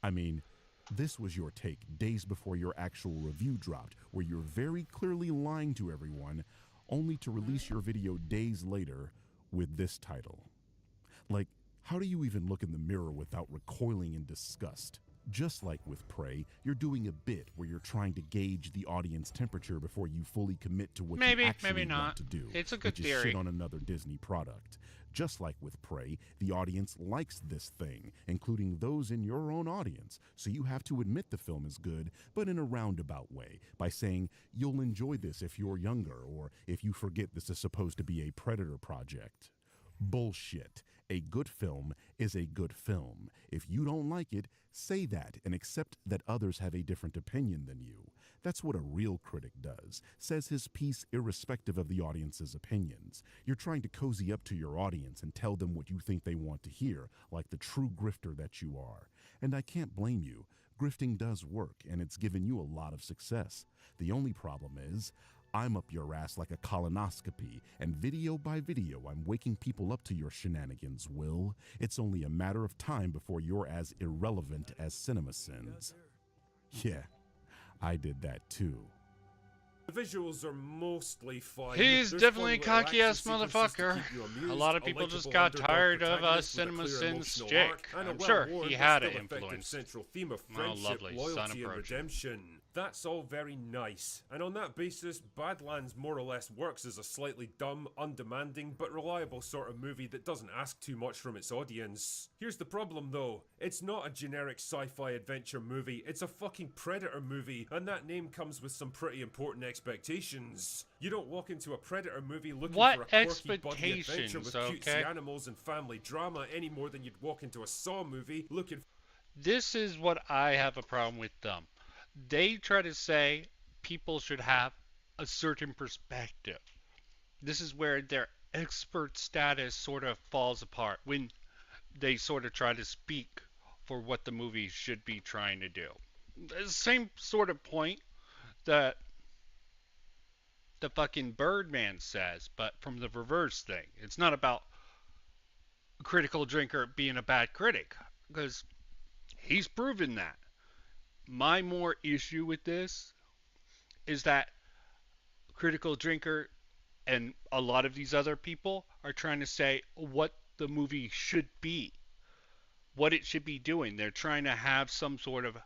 I mean, this was your take days before your actual review dropped, where you're very clearly lying to everyone, only to release your video days later with this title. Like, how do you even look in the mirror without recoiling in disgust? Just like with Prey, you're doing a bit where you're trying to gauge the audience temperature before you fully commit to what Maybe, you actually maybe not. want to do. It's a good which is theory. shit on another Disney product. Just like with Prey, the audience likes this thing, including those in your own audience, so you have to admit the film is good, but in a roundabout way, by saying you'll enjoy this if you're younger, or if you forget this is supposed to be a Predator project. Bullshit. A good film is a good film. If you don't like it, say that and accept that others have a different opinion than you. That's what a real critic does, says his piece irrespective of the audience's opinions. You're trying to cozy up to your audience and tell them what you think they want to hear, like the true grifter that you are. And I can't blame you. Grifting does work, and it's given you a lot of success. The only problem is, I'm up your ass like a colonoscopy, and video by video I'm waking people up to your shenanigans, Will. It's only a matter of time before you're as irrelevant as CinemaSins. Yeah, I did that too. The visuals are mostly fine. He's There's definitely a fun little cocky-ass action sequences to motherfucker. keep you amused, A lot of people just likable got underdog tired of protagonist with a Cinema clear Sin's emotional stick. arc, and a I'm sure well-worn he but had still an effective influence. central theme of Oh, friendship, lovely, son loyalty, and approaching. redemption. That's all very nice, and on that basis, Badlands more or less works as a slightly dumb, undemanding, but reliable sort of movie that doesn't ask too much from its audience. Here's the problem though, it's not a generic sci-fi adventure movie, it's a fucking Predator movie, and that name comes with some pretty important expectations. You don't walk into a Predator movie looking What for a quirky buddy adventure expectations, with cutesy okay? animals and family drama any more than you'd walk into a Saw movie looking This is what I have a problem with them. They try to say people should have a certain perspective. This is where their expert status sort of falls apart when they sort of try to speak for what the movie should be trying to do. The same sort of point that the fucking Birdman says, but from the reverse thing. It's not about Critical Drinker being a bad critic, because he's proven that. My more issue with this is that Critical Drinker and a lot of these other people are trying to say what the movie should be, what it should be doing. They're trying to have some sort of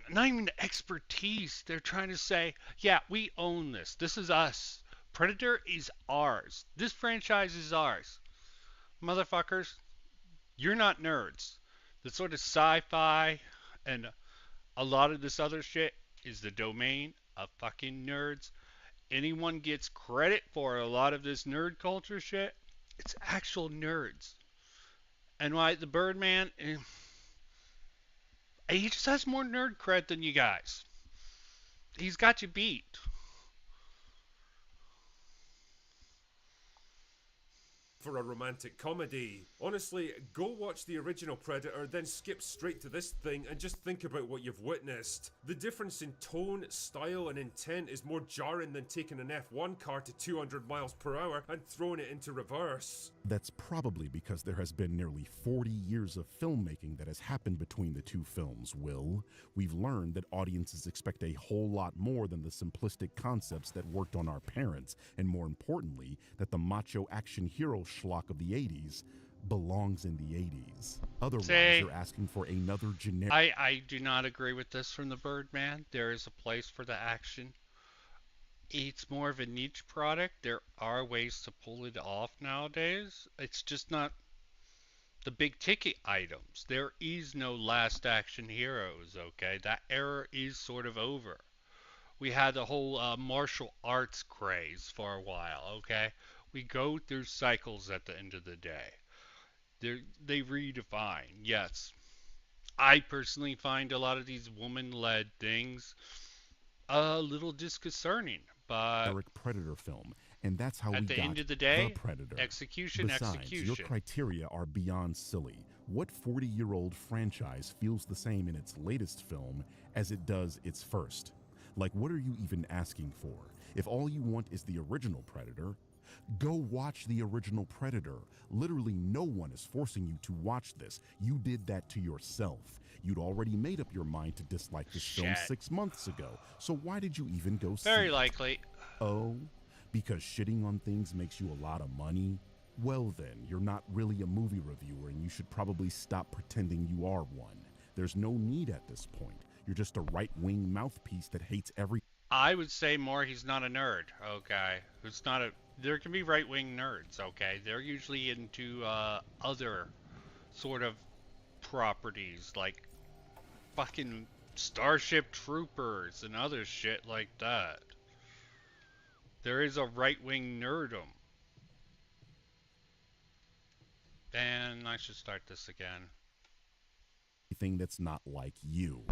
not even expertise. They're trying to say, yeah, we own this. This is us. Predator is ours. This franchise is ours. Motherfuckers, you're not nerds. The sort of sci-fi and a lot of this other shit is the domain of fucking nerds. Anyone gets credit for a lot of this nerd culture shit, it's actual nerds. And why the Birdman, he just has more nerd cred than you guys. He's got you beat. for a romantic comedy. Honestly, go watch the original Predator, then skip straight to this thing and just think about what you've witnessed. The difference in tone, style, and intent is more jarring than taking an F1 car to 200 miles per hour and throwing it into reverse. That's probably because there has been nearly 40 years of filmmaking that has happened between the two films, Will. We've learned that audiences expect a whole lot more than the simplistic concepts that worked on our parents, and more importantly, that the macho action hero schlock of the 80s belongs in the 80s. Otherwise, you're asking for another generic... I do not agree with this from the Birdman. There is a place for the action. It's more of a niche product. There are ways to pull it off nowadays. It's just not the big ticket items. There is no last action heroes, okay? That era is sort of over. We had the whole martial arts craze for a while, okay? We go through cycles at the end of the day. They redefine, yes. I personally find a lot of these woman-led things a little disconcerting, but Predator film, and that's how we at the got end of the day, the Predator. execution. Besides, your criteria are beyond silly. What 40-year-old franchise feels the same in its latest film as it does its first? Like, what are you even asking for? If all you want is the original Predator, go watch the original Predator. Literally no one is forcing you to watch this. You did that to yourself. You'd already made up your mind to dislike this film 6 months ago. So why did you even go see it? Very likely. Oh, because shitting on things makes you a lot of money? Well then, you're not really a movie reviewer and you should probably stop pretending you are one. There's no need at this point. You're just a right-wing mouthpiece that hates every... I would say more he's not a nerd, okay? Who's not a... There can be right-wing nerds, okay? They're usually into other sort of properties, like fucking Starship Troopers and other shit like that. There is a right-wing nerdum. And I should start this again. Thing that's not like you.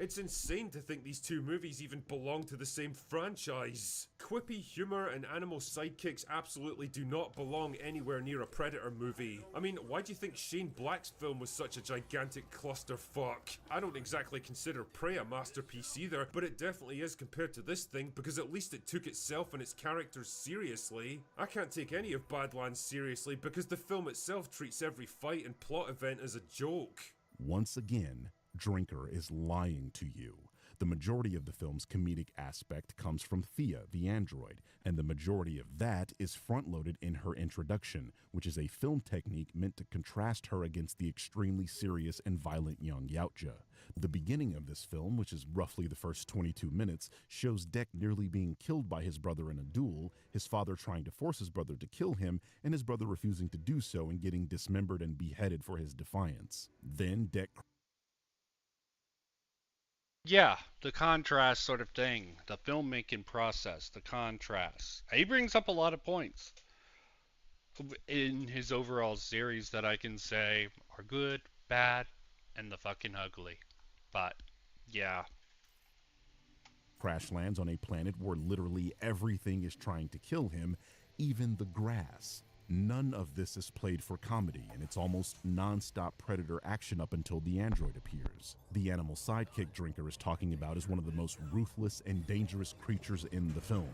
It's insane to think these two movies even belong to the same franchise. Quippy humor and animal sidekicks absolutely do not belong anywhere near a Predator movie. I mean, why do you think Shane Black's film was such a gigantic clusterfuck? I don't exactly consider Prey a masterpiece either, but it definitely is compared to this thing because at least it took itself and its characters seriously. I can't take any of Badlands seriously because the film itself treats every fight and plot event as a joke. Once again, Drinker is lying to you. The majority of the film's comedic aspect comes from Thea, the android, and the majority of that is front-loaded in her introduction, which is a film technique meant to contrast her against the extremely serious and violent young Yautja. The beginning of this film, which is roughly the first 22 minutes, shows Dek nearly being killed by his brother in a duel, his father trying to force his brother to kill him, and his brother refusing to do so and getting dismembered and beheaded for his defiance. Then Dek... Yeah, the contrast sort of thing, the filmmaking process, the contrast. He brings up a lot of points in his overall series that I can say are good, bad, and the fucking ugly. But, yeah. crash lands on a planet where literally everything is trying to kill him, even the grass. None of this is played for comedy, and it's almost non-stop predator action up until the android appears. The animal sidekick Drinker is talking about is one of the most ruthless and dangerous creatures in the film.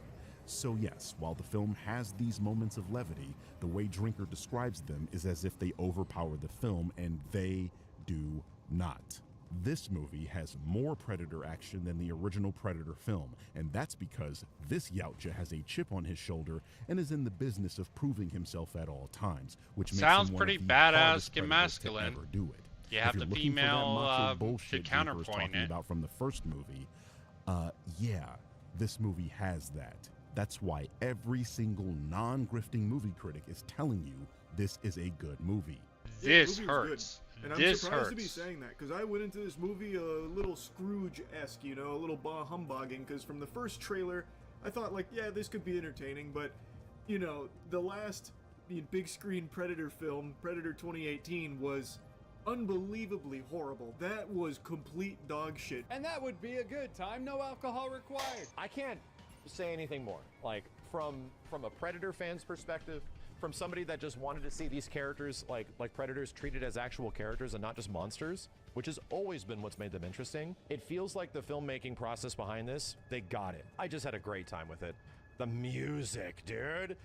So yes, while the film has these moments of levity, the way Drinker describes them is as if they overpower the film, and they do not. This movie has more Predator action than the original Predator film, and that's because this Yautja has a chip on his shoulder and is in the business of proving himself at all times, which makes Sounds him one pretty of the badass hardest and predators to masculine. ever do it. You have If you're the looking for that female macho to bullshit Drinker was counterpoint talking it. about from the first movie, yeah, this movie has that. That's why every single non-grifting movie critic is telling you this is a good movie. This Yeah, the movie was hurts. good. And I'm This surprised to be hurts. saying that, because I went into this movie a little Scrooge-esque, you know, a little bah humbugging, because from the first trailer, I thought, like, yeah, this could be entertaining, but, you know, the last big screen Predator film, Predator 2018, was unbelievably horrible. That was complete dog shit. And that would be a good time, no alcohol required. I can't say anything more. Like, from a Predator fan's perspective, from somebody that just wanted to see these characters like Predators treated as actual characters and not just monsters, which has always been what's made them interesting. It feels like the filmmaking process behind this, they got it. I just had a great time with it. The music, dude.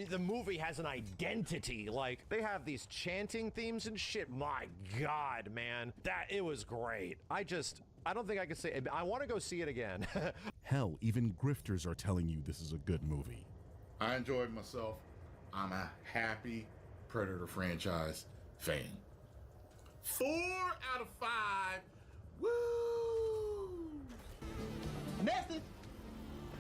The movie has an identity. Like, they have these chanting themes and shit. My God, man. It was great. I don't think I could say, I want to go see it again. Hell, even grifters are telling you this is a good movie. I enjoyed myself. I'm a happy Predator franchise fan. 4 out of 5. Woo! Message.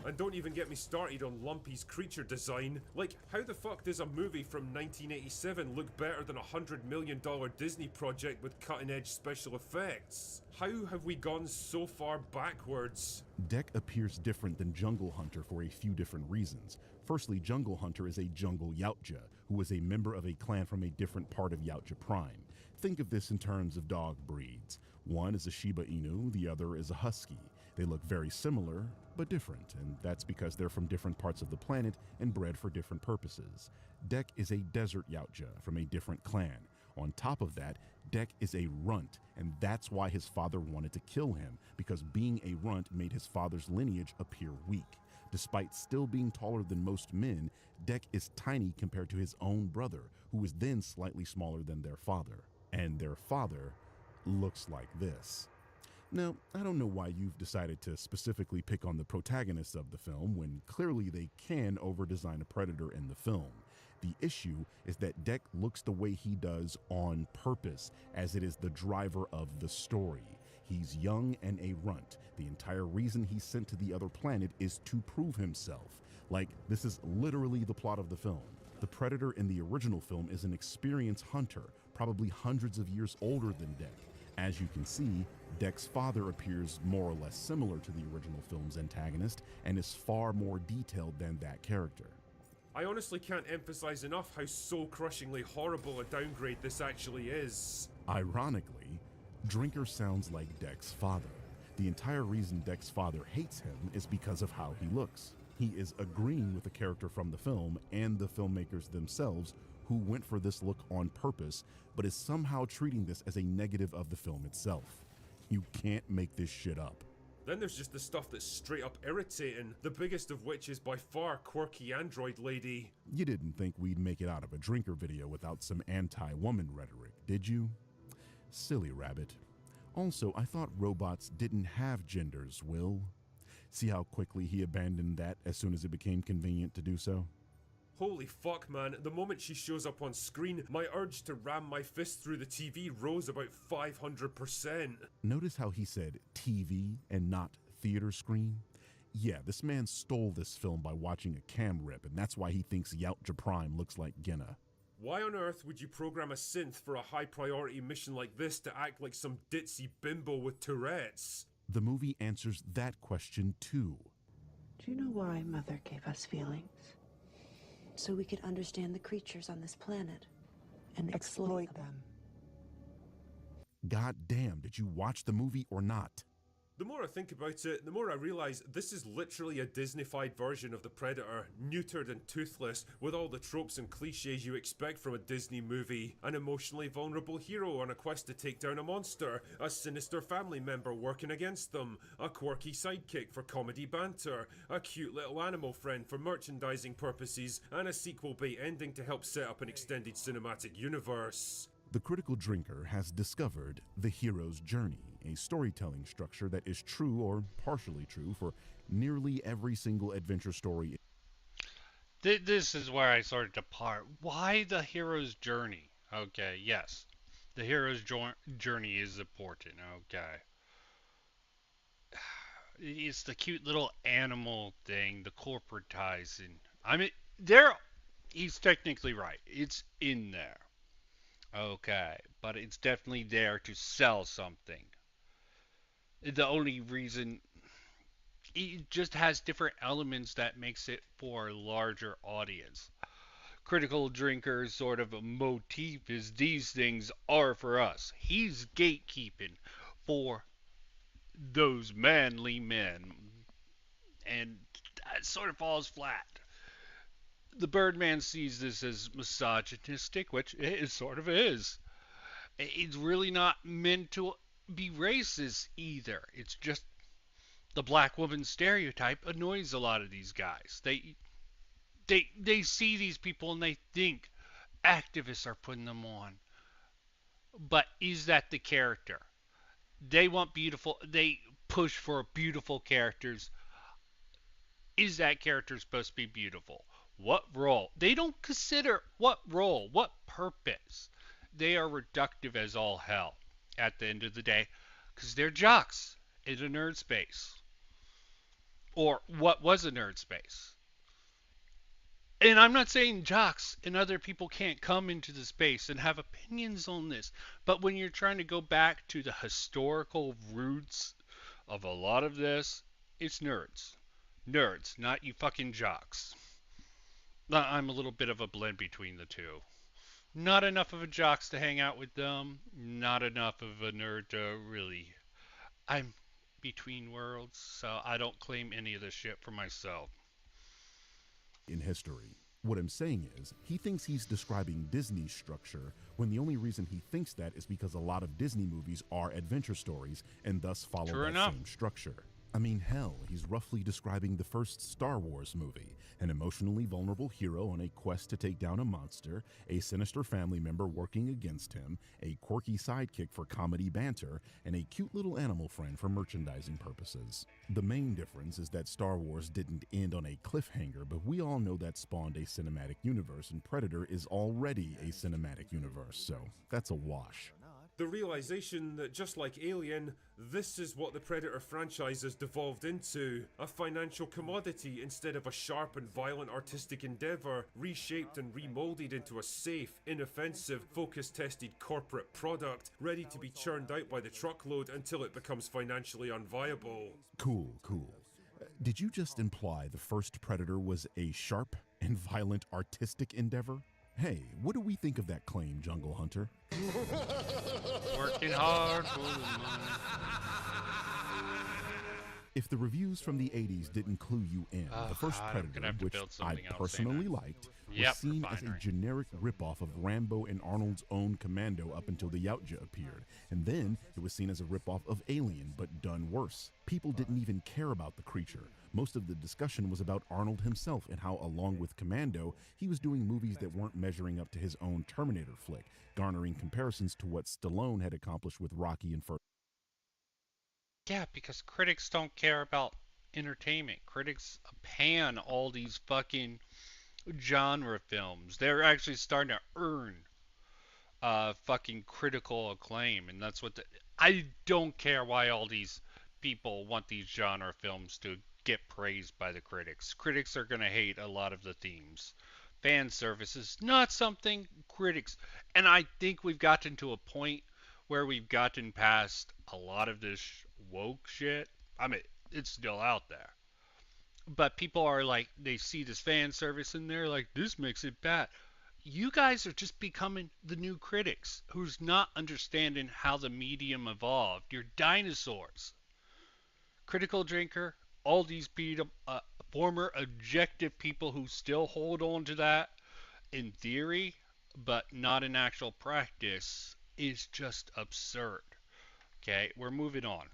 And don't even get me started on Lumpy's creature design. Like, how the fuck does a movie from 1987 look better than a $100 million Disney project with cutting-edge special effects? How have we gone so far backwards? Dek appears different than Jungle Hunter for a few different reasons. Firstly, Jungle Hunter is a jungle Yautja, who is a member of a clan from a different part of Yautja Prime. Think of this in terms of dog breeds. One is a Shiba Inu, the other is a Husky. They look very similar, but different, and that's because they're from different parts of the planet and bred for different purposes. Dek is a desert Yautja from a different clan. On top of that, Dek is a runt, and that's why his father wanted to kill him, because being a runt made his father's lineage appear weak. Despite still being taller than most men, Dek is tiny compared to his own brother, who is then slightly smaller than their father. And their father looks like this. Now, I don't know why you've decided to specifically pick on the protagonists of the film when clearly they can over-design a predator in the film. The issue is that Dek looks the way he does on purpose, as it is the driver of the story. He's young and a runt. The entire reason he's sent to the other planet is to prove himself. Like, this is literally the plot of the film. The Predator in the original film is an experienced hunter, probably hundreds of years older than Dek. As you can see, Dek's father appears more or less similar to the original film's antagonist and is far more detailed than that character. I honestly can't emphasize enough how soul-crushingly horrible a downgrade this actually is. Ironically, Drinker sounds like Dek's father. The entire reason Dek's father hates him is because of how he looks. He is agreeing with the character from the film and the filmmakers themselves, who went for this look on purpose, but is somehow treating this as a negative of the film itself. You can't make this shit up. Then there's just the stuff that's straight up irritating, the biggest of which is by far quirky android lady. You didn't think we'd make it out of a Drinker video without some anti-woman rhetoric, did you? Silly rabbit. Also, I thought robots didn't have genders, Will. See how quickly he abandoned that as soon as it became convenient to do so? Holy fuck, man. The moment she shows up on screen, my urge to ram my fist through the TV rose about 500%. Notice how he said TV and not theater screen? Yeah, this man stole this film by watching a cam rip, and that's why he thinks Yautja Prime looks like Genna. Why on earth would you program a synth for a high priority mission like this to act like some ditzy bimbo with Tourette's? The movie answers that question too. Do you know why Mother gave us feelings? So we could understand the creatures on this planet and exploit them. God damn, did you watch the movie or not? The more I think about it, the more I realise this is literally a Disney-fied version of the Predator, neutered and toothless, with all the tropes and cliches you expect from a Disney movie. An emotionally vulnerable hero on a quest to take down a monster, a sinister family member working against them, a quirky sidekick for comedy banter, a cute little animal friend for merchandising purposes, and a sequel bait ending to help set up an extended cinematic universe. The Critical Drinker has discovered the hero's journey, a storytelling structure that is true or partially true for nearly every single adventure story. This is where I started to part. Why the hero's journey? Okay, yes. The hero's journey is important, okay. It's the cute little animal thing, the corporatizing. I mean, he's technically right. It's in there. Okay, but it's definitely there to sell something. The only reason it just has different elements that makes it for a larger audience. Critical Drinker's sort of a motif is these things are for us. He's gatekeeping for those manly men, and that sort of falls flat. The Birdman sees this as misogynistic, which it sort of is. It's really not meant to be racist either. It's just the black woman stereotype annoys a lot of these guys. They see these people and they think activists are putting them on. But is that the character? They want beautiful. They push for beautiful characters. Is that character supposed to be beautiful? What role? They don't consider what role, what purpose. They are reductive as all hell at the end of the day because they're jocks in a nerd space. Or what was a nerd space. And I'm not saying jocks and other people can't come into the space and have opinions on this. But when you're trying to go back to the historical roots of a lot of this, it's nerds. Nerds, not you fucking jocks. I'm a little bit of a blend between the two. Not enough of a jocks to hang out with them. Not enough of a nerd to really. I'm between worlds, so I don't claim any of this shit for myself. In history. What I'm saying is, he thinks he's describing Disney's structure when the only reason he thinks that is because a lot of Disney movies are adventure stories and thus follow that same structure. I mean, hell, he's roughly describing the first Star Wars movie, an emotionally vulnerable hero on a quest to take down a monster, a sinister family member working against him, a quirky sidekick for comedy banter, and a cute little animal friend for merchandising purposes. The main difference is that Star Wars didn't end on a cliffhanger, but we all know that spawned a cinematic universe, and Predator is already a cinematic universe, so that's a wash. The realization that just like Alien, this is what the Predator franchise has devolved into. A financial commodity instead of a sharp and violent artistic endeavor, reshaped and remolded into a safe, inoffensive, focus-tested corporate product, ready to be churned out by the truckload until it becomes financially unviable. Cool. Did you just imply the first Predator was a sharp and violent artistic endeavor? Hey, what do we think of that claim, Jungle Hunter? Working hard for the money. If the reviews from the 80s didn't clue you in, the first Predator, which I personally liked, was seen as a generic ripoff of Rambo and Arnold's own Commando up until the Yautja appeared, and then it was seen as a ripoff of Alien, but done worse. People didn't even care about the creature. Most of the discussion was about Arnold himself and how, along with Commando, he was doing movies that weren't measuring up to his own Terminator flick, garnering comparisons to what Stallone had accomplished with Rocky and First. Yeah, because critics don't care about entertainment. Critics pan all these fucking genre films. They're actually starting to earn fucking critical acclaim, and that's what I don't care why all these people want these genre films to get praised by the critics. Critics are gonna hate a lot of the themes. Fan service is not something critics, and I think we've gotten to a point where we've gotten past a lot of this woke shit. I mean, it's still out there. But people are like, they see this fan service and they're like, this makes it bad. You guys are just becoming the new critics who's not understanding how the medium evolved. You're dinosaurs. Critical drinker, all these former objective people who still hold on to that in theory, but not in actual practice, is just absurd. Okay, we're moving on.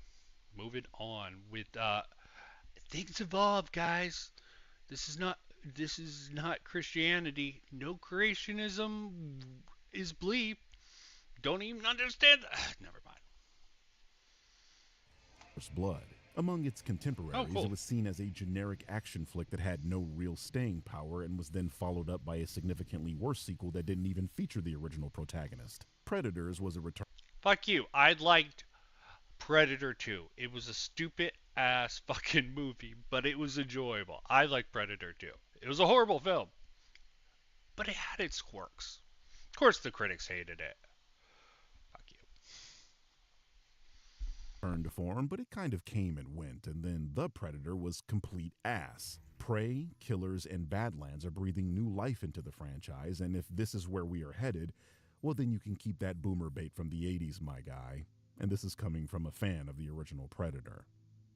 Moving on with things evolve, guys. This is not Christianity. No creationism is belief. Don't even understand that. Never mind. Blood. Among its contemporaries, cool. it was seen as a generic action flick that had no real staying power and was then followed up by a significantly worse sequel that didn't even feature the original protagonist. Predators was a return. Fuck you. I liked Predator 2. It was a stupid ass fucking movie, but it was enjoyable. I like Predator 2. It was a horrible film, but it had its quirks. Of course, the critics hated it. Fuck you. Turned to form, but it kind of came and went, and then The Predator was complete ass. Prey, Killers, and Badlands are breathing new life into the franchise, and if this is where we are headed, well then you can keep that boomer bait from the 80s, my guy. And this is coming from a fan of the original Predator.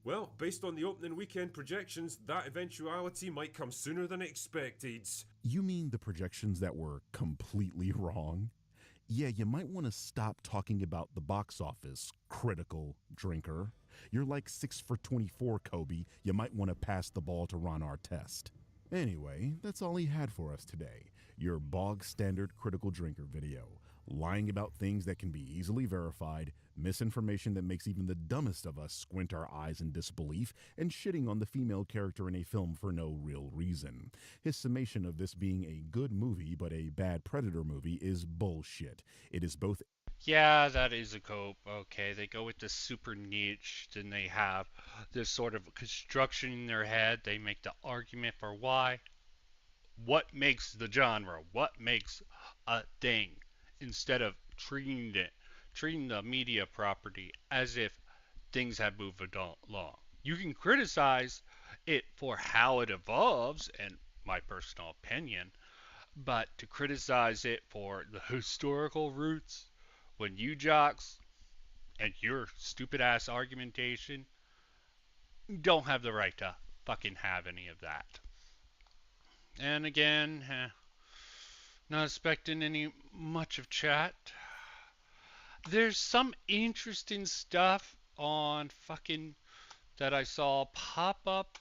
Well, based on the opening weekend projections, that eventuality might come sooner than expected. You mean the projections that were completely wrong? Yeah, you might want to stop talking about the box office, critical drinker. You're like 6 for 24, Kobe. You might want to pass the ball to Ron Artest. Anyway, that's all he had for us today. Your bog standard critical drinker video. Lying about things that can be easily verified, misinformation that makes even the dumbest of us squint our eyes in disbelief, and shitting on the female character in a film for no real reason. His summation of this being a good movie but a bad Predator movie is bullshit. It is both. Yeah, that is a cope. Okay, they go with this super niche, then they have this sort of construction in their head. They make the argument for why. What makes the genre? What makes a thing? Instead of treating the media property as if things have moved along. You can criticize it for how it evolves, and my personal opinion, but to criticize it for the historical roots, when you jocks and your stupid ass argumentation don't have the right to fucking have any of that. And again, not expecting any much of chat. There's some interesting stuff on fucking that I saw pop up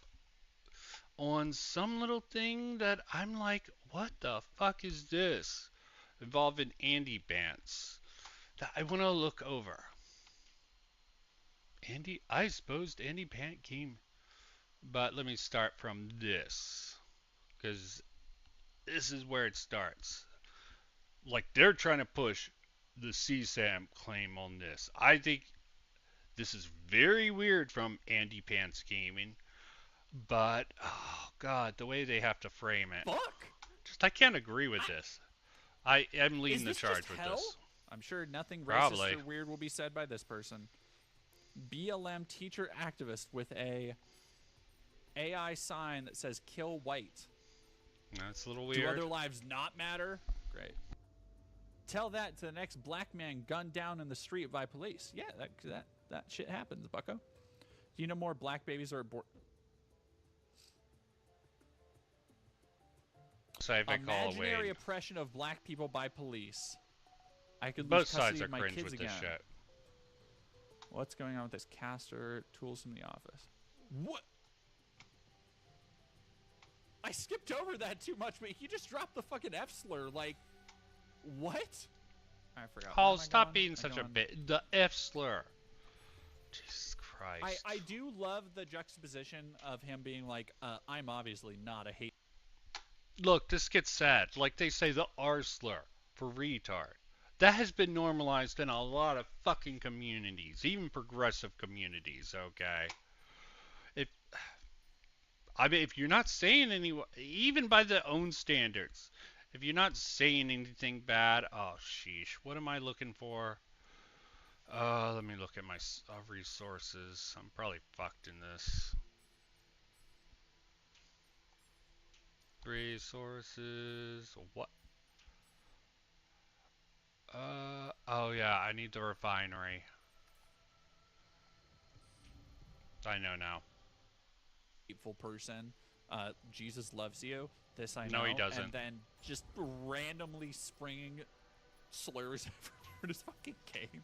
on some little thing that I'm like, what the fuck is this? Involving Andy Bance. That I want to look over. I suppose Andy Bance came. But let me start from this. Because this is where it starts. Like, they're trying to push the CSAM claim on this. I think this is very weird from Andy Pants Gaming, but oh god, the way they have to frame it. Fuck! Just I can't agree with this. I am leading the charge with hell? this. I'm sure nothing Probably. racist or weird will be said by this person. BLM teacher activist with a AI sign that says "Kill White." That's a little weird. Do other lives not matter? Great. Tell that to the next black man gunned down in the street by police. Yeah, that shit happens, bucko. Do you know more black babies are aborted? Save a call away. Imaginary oppression of black people by police. I could Both lose custody sides are of my cringe kids with again. this shit. What's going on with this caster? Tools from the office. What? I skipped over that too much, but you just dropped the fucking F slur. Like, what? I forgot. Oh, stop being such a bit. The F slur. Jesus Christ. Christ. I do love the juxtaposition of him being like, I'm obviously not a hate. Look, this gets sad. Like they say the R slur for retard. That has been normalized in a lot of fucking communities, even progressive communities, okay? If I mean, if you're not saying any, even by the own standards, if you're not saying anything bad, oh sheesh, what am I looking for? Let me look at my resources. I'm probably fucked in this. Resources, what? Oh yeah, I need the refinery. I know now. Hateful person. Jesus loves you. This I know. No, he doesn't. And then just randomly springing slurs everywhere in his fucking game.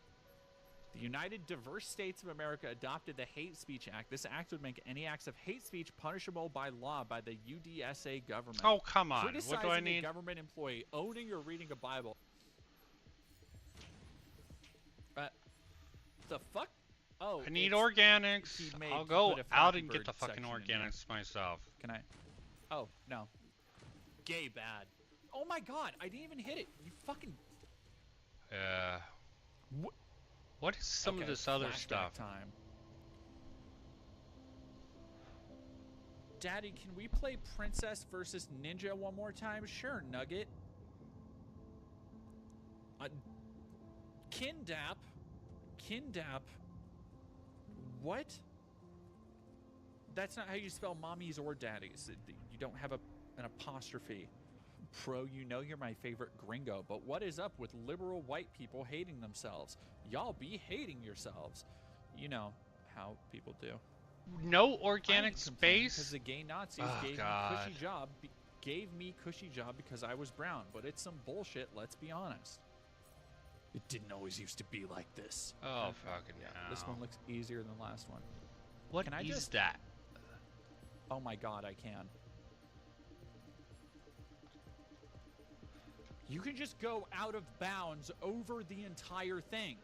The United Diverse States of America adopted the Hate Speech Act. This act would make any acts of hate speech punishable by law by the UDSA government. Oh, come on. Criticizing What do I need? a government employee, owning or reading a Bible. The fuck? Oh, I need organics. I'll go out and get the fucking organics myself. Can I? Oh, no. Gay bad. Oh my god, I didn't even hit it. You fucking... Yeah. What is some of this other stuff? Time. Daddy, can we play Princess versus Ninja one more time? Sure, Nugget. Kindap. What? That's not how you spell mommies or daddies. You don't have an apostrophe. Pro, you know you're my favorite gringo, but what is up with liberal white people hating themselves? Y'all be hating yourselves. You know how people do. No organic space? Because the gay Nazis gave me cushy job because I was brown, but it's some bullshit, let's be honest. It didn't always used to be like this. Oh, fucking hell. This one looks easier than the last one. What can I is just... that? Oh my god, I can. You can just go out of bounds over the entire thing.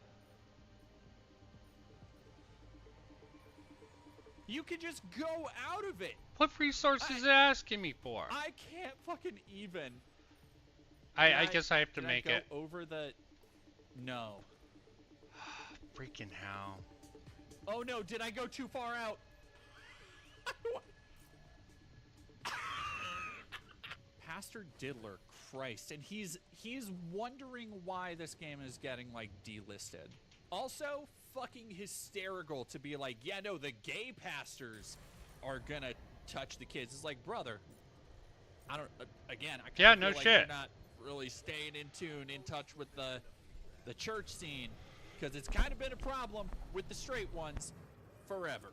You can just go out of it. What resources is it asking me for? I can't fucking even. I guess I have to make it. Over the... No. Freaking hell. Oh no, did I go too far out? Pastor Diddler, Christ, and he's wondering why this game is getting like delisted. Also, fucking hysterical to be like, yeah, no, the gay pastors are gonna touch the kids. It's like, brother, I don't. Again, I yeah, feel no like shit. You're not really staying in tune, in touch with the church scene, because it's kind of been a problem with the straight ones forever.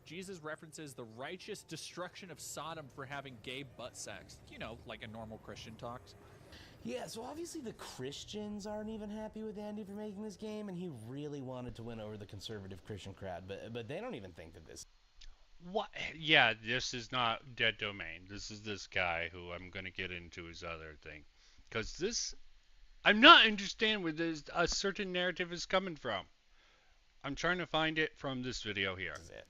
Jesus references the righteous destruction of Sodom for having gay butt sex. You know, like a normal Christian talks. Yeah, so obviously the Christians aren't even happy with Andy for making this game, and he really wanted to win over the conservative Christian crowd, but they don't even think that this... What? Yeah, this is not Dead Domain. This is this guy who I'm going to get into his other thing. Because this... I'm not understanding where this, a certain narrative is coming from. I'm trying to find it from this video here. This is it.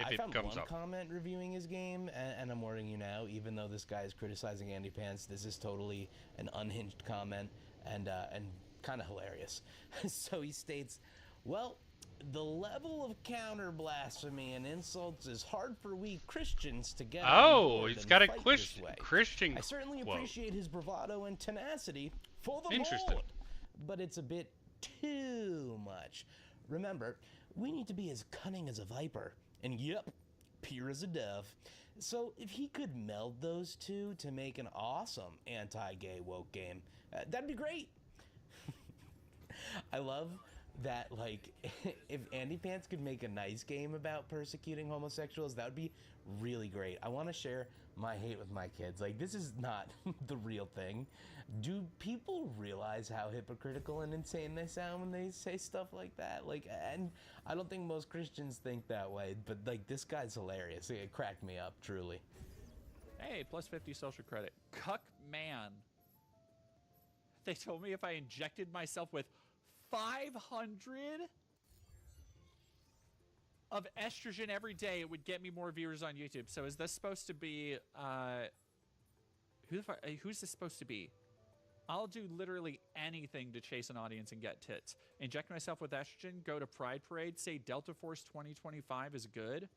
If I it found comes one up. comment reviewing his game, and I'm warning you now, even though this guy is criticizing Andy Pants, this is totally an unhinged comment and kind of hilarious. So he states, well, the level of counter blasphemy and insults is hard for we Christians to get on board he's and got a fight Christian I certainly quote. appreciate his bravado and tenacity for the Interesting. Lord, but it's a bit too much. Remember, we need to be as cunning as a viper, and yep, pure as a dove. So if he could meld those two to make an awesome anti-gay woke game, that'd be great. I love that, like, if Andy Pants could make a nice game about persecuting homosexuals, that would be really great. I want to share my hate with my kids. Like, this is not the real thing. Do people realize how hypocritical and insane they sound when they say stuff like that? Like, and I don't think most Christians think that way, but, like, this guy's hilarious. It cracked me up, truly. Hey, plus 50 social credit. Cuck man. They told me if I injected myself with 500 of estrogen every day, it would get me more viewers on YouTube. So is this supposed to be, who's this supposed to be? I'll do literally anything to chase an audience and get tits. Inject myself with estrogen, go to Pride Parade, say Delta Force 2025 is good.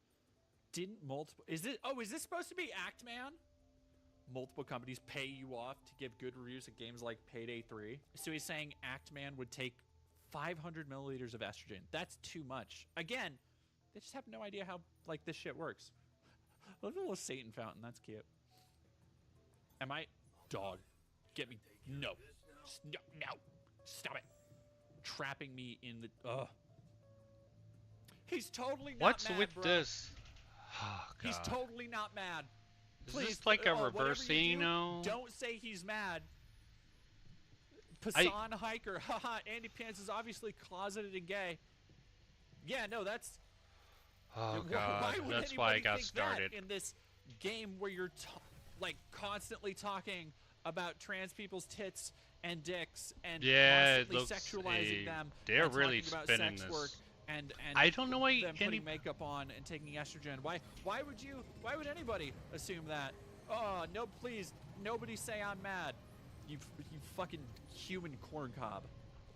Didn't multiple, is this supposed to be Act Man? Multiple companies pay you off to give good reviews of games like Payday 3. So he's saying Act Man would take 500 milliliters of estrogen. That's too much. Again, they just have no idea how, like, this shit works. Look at the little Satan fountain. That's cute. Am I? Dog. Get me. No. No. Stop it. Trapping me in the... Ugh. He's totally not What's mad, with bro. this? Oh, God. He's totally not mad. Is Please, this like a whatever you do, reversino? don't say he's mad. Passan Hiker. Haha, Andy Pants is obviously closeted and gay. Yeah, no, that's... Oh, why God. would That's why I anybody got think started. that in this game where you're, like, constantly talking about trans people's tits and dicks and constantly sexualizing them. They're and really talking about spinning sex this. work and I don't know why them putting makeup on and taking estrogen. Why would anybody assume that? Oh, no, please, nobody say I'm mad. You fucking human corn cob.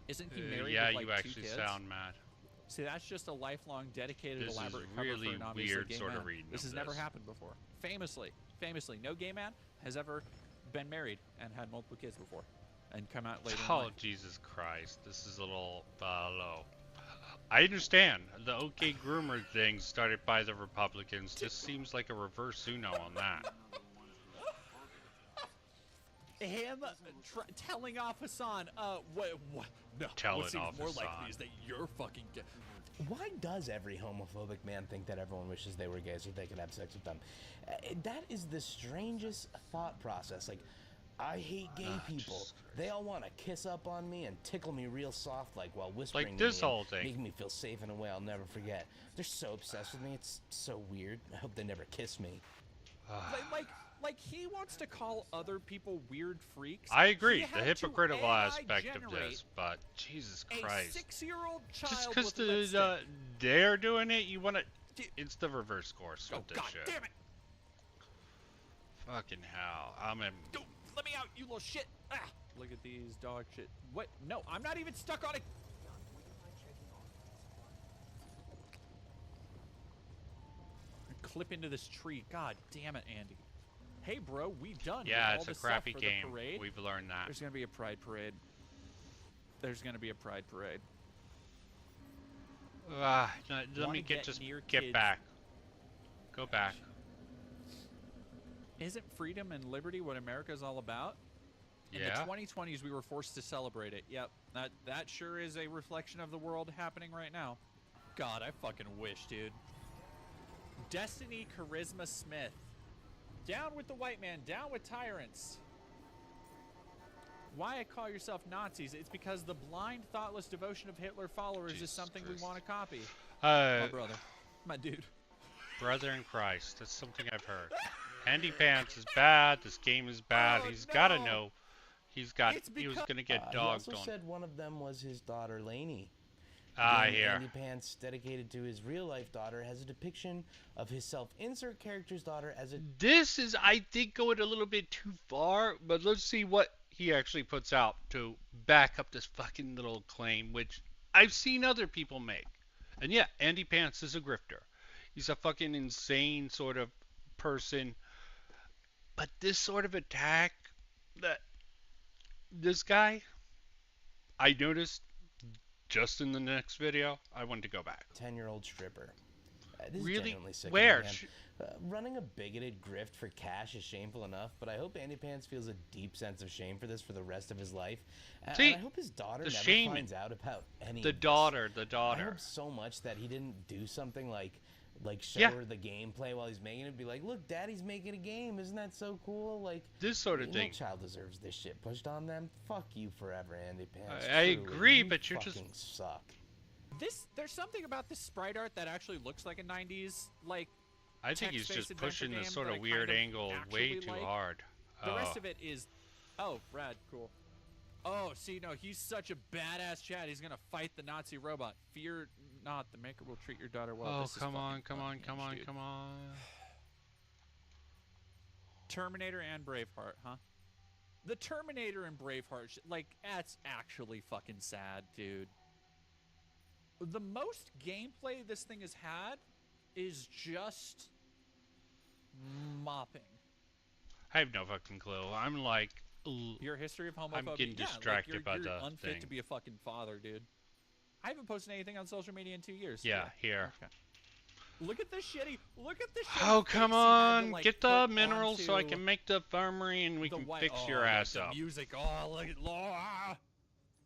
Isn't he married yeah, with, like, you 2 actually kids? sound mad. See, that's just a lifelong, dedicated, This elaborate is cover really for an obviously weird gay sort of man. reading This of has never this. happened before. Famously, no gay man has ever been married and had multiple kids before, and come out later. Oh, in life. Jesus Christ. This is a little low. I understand. The OK Groomer thing started by the Republicans. This seems like a reverse Uno on that. Him telling off Hassan, what, no, Telling what seems off more Hassan. likely is that you're fucking gay. Why does every homophobic man think that everyone wishes they were gay so they could have sex with them? That is the strangest thought process. Like, I hate gay people. They all want to kiss up on me and tickle me real soft, like while whispering Like to this me whole and thing. making me feel safe in a way I'll never forget. They're so obsessed with me. It's so weird. I hope they never kiss me. Like he wants to call other people weird freaks. I agree. He The had to hypocritical AI aspect of generate this, but Jesus a Christ. 6-year-old child Just because with lipstick. they're doing it, you want to... It's the reverse course with this God shit. damn it! Fucking hell. I'm in... Don't let me out, you little shit! Ah! Look at these dog shit. What? No, I'm not even stuck on it. Clip into this tree. God damn it, Andy. Hey, bro, we done. Yeah, with it's all a the crappy stuff for game. The parade. We've learned that. There's gonna be a pride parade. There's gonna be a pride parade. Let me just get back. Go back. Isn't freedom and liberty what America's all about? In Yeah. the 2020s, we were forced to celebrate it. Yep, that sure is a reflection of the world happening right now. God, I fucking wish, dude. Destiny Charisma Smith. Down with the white man, down with tyrants. Why I call yourself Nazis? It's because the blind, thoughtless devotion of Hitler followers is something we want to copy. My brother. My dude. Brother in Christ. That's something I've heard. Andy Pants is bad. This game is bad. He's got to know. He was going to get dogged He also on. said one of them was his daughter, Lainey. I Again, hear. Andy Pants, dedicated to his real-life daughter, has a depiction of his self-insert character's daughter as a... This is, I think, going a little bit too far, but let's see what he actually puts out to back up this fucking little claim, which I've seen other people make. And yeah, Andy Pants is a grifter. He's a fucking insane sort of person. But this sort of attack, that this guy, I noticed just in the next video, I wanted to go back. 10-year-old stripper. This is Really? genuinely sickening, Where? man. Running a bigoted grift for cash is shameful enough, but I hope Andy Pants feels a deep sense of shame for this for the rest of his life. And See, I hope his daughter the never shaming. finds out about any The of this. daughter. I hope so much that he didn't do something like show Yeah. her the gameplay while he's making it. Be like, look, Daddy's making a game. Isn't that so cool? Like, This sort of thing. No child deserves this shit pushed on them. Fuck you forever, Andy Pants. I Truly, agree, you but you're just... fucking suck. There's something about this sprite art that actually looks like a 90s, like, I think he's text-based just pushing adventure this game sort that of I weird kind of angle way actually too like. hard. The rest of it is, oh, rad, cool. Oh, see, no, he's such a badass Chad. He's gonna fight the Nazi robot. Fear not. The maker will treat your daughter well. Oh, This is come on, fucking come on, unhinged, come on, dude. come on. Terminator and Braveheart, huh? The Terminator and Braveheart, like, that's actually fucking sad, dude. The most gameplay this thing has had is just mopping. I have no fucking clue. I'm like, Your history of homophobia. I'm getting yeah, distracted like by you're the unfit thing. to be a fucking father, dude. I haven't posted anything on social media in 2 years. Yeah, here. Okay. Look at this shitty. Look at this. Oh, come on! Like, get the minerals so I onto can make the infirmary and we can fix your ass up. The music. Oh, look at Laura.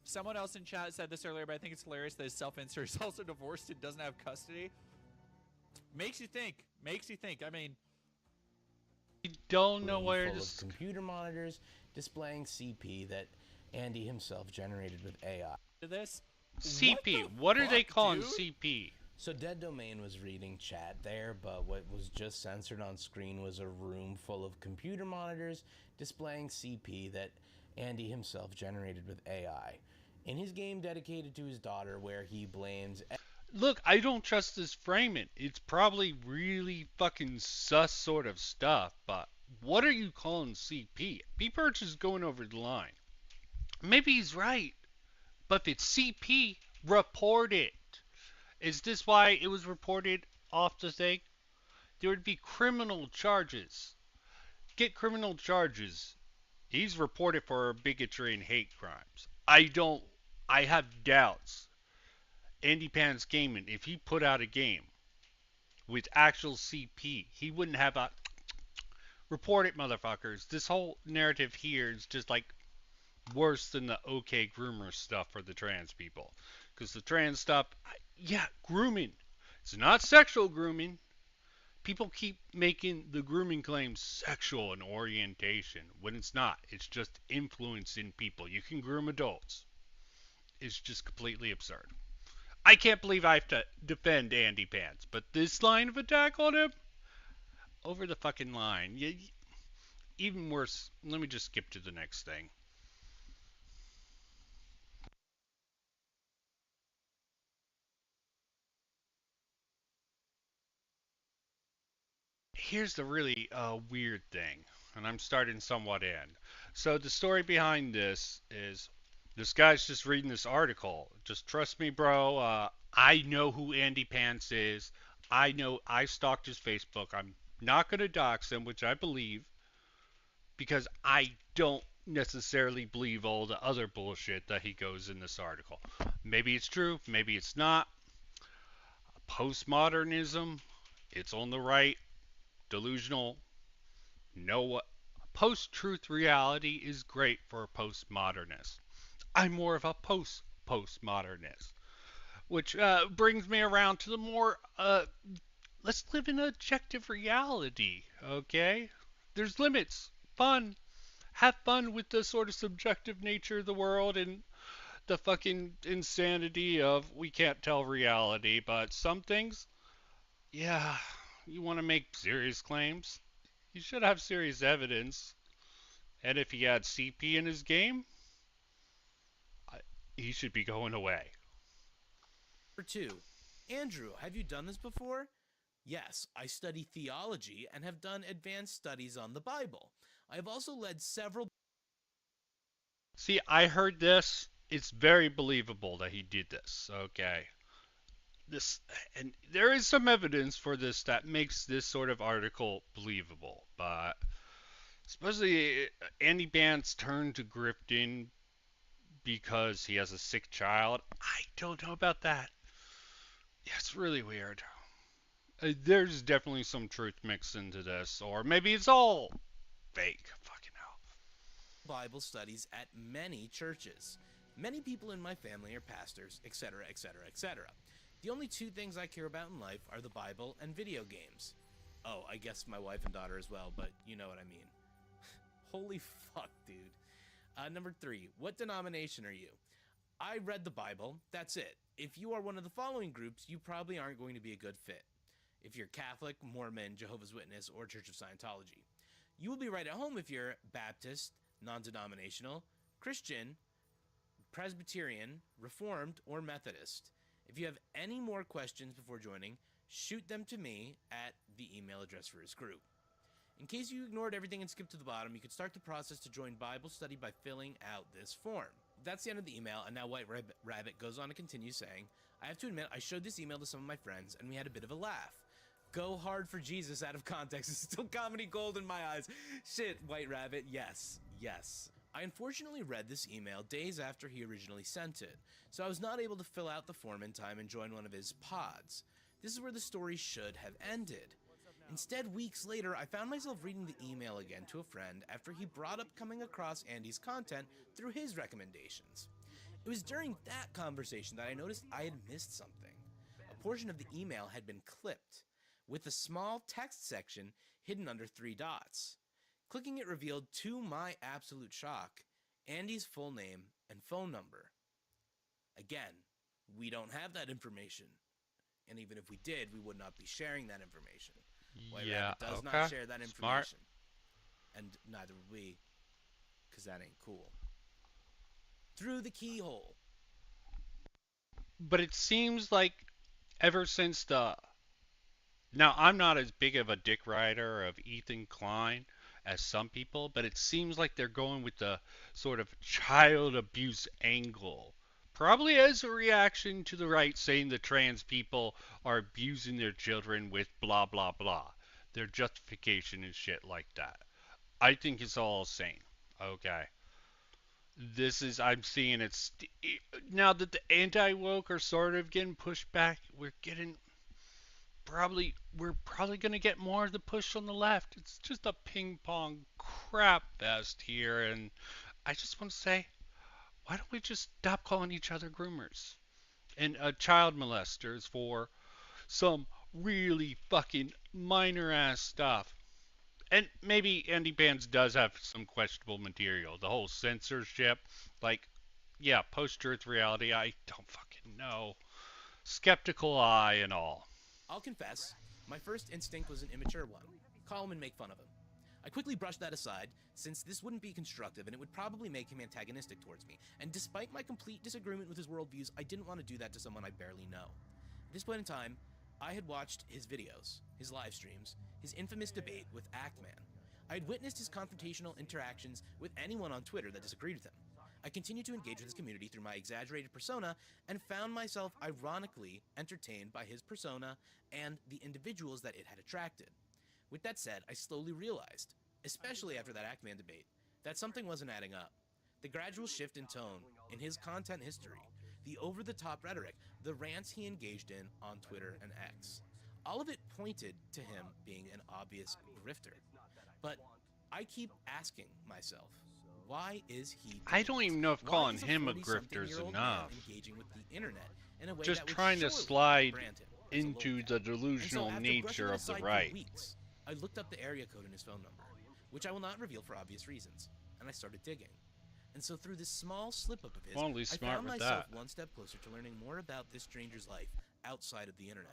Someone else in chat said this earlier, but I think it's hilarious that his self-insert is also divorced and doesn't have custody. Makes you think. Makes you think. I mean, you don't know where full of computer monitors displaying CP that Andy himself generated with AI. This CP. What are they calling CP? So Dead Domain was reading chat there, but what was just censored on screen was a room full of computer monitors displaying CP that Andy himself generated with AI. In his game dedicated to his daughter, where he blames... Look, I don't trust this framing. It's probably really fucking sus sort of stuff, but what are you calling CP? B-Perch is going over the line. Maybe he's right, but if it's CP, report it. Is this why it was reported off the thing? There would be criminal charges. Get criminal charges. He's reported for bigotry and hate crimes. I have doubts. Andy Pan's Gaming, if he put out a game with actual CP, he wouldn't have a report it, motherfuckers. This whole narrative here is just like worse than the OK groomer stuff for the trans people. Because the trans stuff, yeah, grooming. It's not sexual grooming. People keep making the grooming claims sexual in orientation when it's not. It's just influencing people. You can groom adults. It's just completely absurd. I can't believe I have to defend Andy Pants, but this line of attack on him, over the fucking line. Even worse, let me just skip to the next thing. Here's the really weird thing, and I'm starting somewhat in. So the story behind this is this guy's just reading this article. Just trust me, bro. I know who Andy Pants is. I know I stalked his Facebook. I'm not going to dox him, which I believe, because I don't necessarily believe all the other bullshit that he goes in this article. Maybe it's true, maybe it's not. Postmodernism, it's on the right. Delusional. Know what? Post-truth reality is great for a postmodernist. I'm more of a post-postmodernist. Which brings me around to the more, let's live in objective reality, okay? There's limits. Fun. Have fun with the sort of subjective nature of the world and the fucking insanity of we can't tell reality, but some things, yeah, you want to make serious claims, you should have serious evidence. And if he had CP in his game, he should be going away. Number 2. Andrew, have you done this before? Yes, I study theology and have done advanced studies on the Bible. I have also led several... See, I heard this. It's very believable that he did this, okay? And there is some evidence for this that makes this sort of article believable, but especially Andy Bant's turn to grifting because he has a sick child. I don't know about that. Yeah, it's really weird. There's definitely some truth mixed into this, or maybe it's all fake. Fucking hell. Bible studies at many churches. Many people in my family are pastors, etc., etc., etc. The only 2 things I care about in life are the Bible and video games. Oh, I guess my wife and daughter as well, but you know what I mean. Holy fuck, dude. Number 3, what denomination are you? I read the Bible, that's it. If you are one of the following groups, you probably aren't going to be a good fit. If you're Catholic, Mormon, Jehovah's Witness, or Church of Scientology. You will be right at home if you're Baptist, non-denominational, Christian, Presbyterian, Reformed, or Methodist. If you have any more questions before joining, shoot them to me at the email address for his group. In case you ignored everything and skipped to the bottom, you could start the process to join Bible study by filling out this form. That's the end of the email, and now White Rabbit goes on to continue saying, I have to admit, I showed this email to some of my friends, and we had a bit of a laugh. Go hard for Jesus out of context is still comedy gold in my eyes. Shit, White Rabbit, yes, yes. I unfortunately read this email days after he originally sent it, so I was not able to fill out the form in time and join one of his pods. This is where the story should have ended. Instead, weeks later, I found myself reading the email again to a friend after he brought up coming across Andy's content through his recommendations. It was during that conversation that I noticed I had missed something. A portion of the email had been clipped, with a small text section hidden under 3 dots. Clicking it revealed, to my absolute shock, Andy's full name and phone number. Again, we don't have that information. And even if we did, we would not be sharing that information. White Rabbit does not share that information. Smart. And neither would we, because that ain't cool. Through the keyhole. But it seems like ever since the... Now, I'm not as big of a dick rider of Ethan Klein as some people, but it seems like they're going with the sort of child abuse angle. Probably as a reaction to the right saying the trans people are abusing their children with blah, blah, blah. Their justification and shit like that. I think it's all sane. Okay. I'm seeing it's... Now that the anti-woke are sort of getting pushed back, we're probably going to get more of the push on the left. It's just a ping pong crap fest here, and I just want to say, why don't we just stop calling each other groomers and child molesters for some really fucking minor ass stuff? And maybe Andy Bands does have some questionable material. The whole censorship, like, yeah, post-truth reality, I don't fucking know. Skeptical eye and all. I'll confess, my first instinct was an immature one. Call him and make fun of him. I quickly brushed that aside, since this wouldn't be constructive and it would probably make him antagonistic towards me. And despite my complete disagreement with his worldviews, I didn't want to do that to someone I barely know. At this point in time, I had watched his videos, his live streams, his infamous debate with Actman. I had witnessed his confrontational interactions with anyone on Twitter that disagreed with him. I continued to engage with his community through my exaggerated persona and found myself ironically entertained by his persona and the individuals that it had attracted. With that said, I slowly realized, especially after that Actman debate, that something wasn't adding up. The gradual shift in tone in his content history, the over-the-top rhetoric, the rants he engaged in on Twitter and X, all of it pointed to him being an obvious grifter. But I keep asking myself, why is he... I don't even know if calling him a grifter is enough. Engaging with the internet in a way just that trying to surely slide brand him into the delusional nature of the right. Weeks, I looked up the area code in his phone number, which I will not reveal for obvious reasons, and I started digging. And so through this small slip-up of his, I found myself one step closer to learning more about this stranger's life outside of the internet.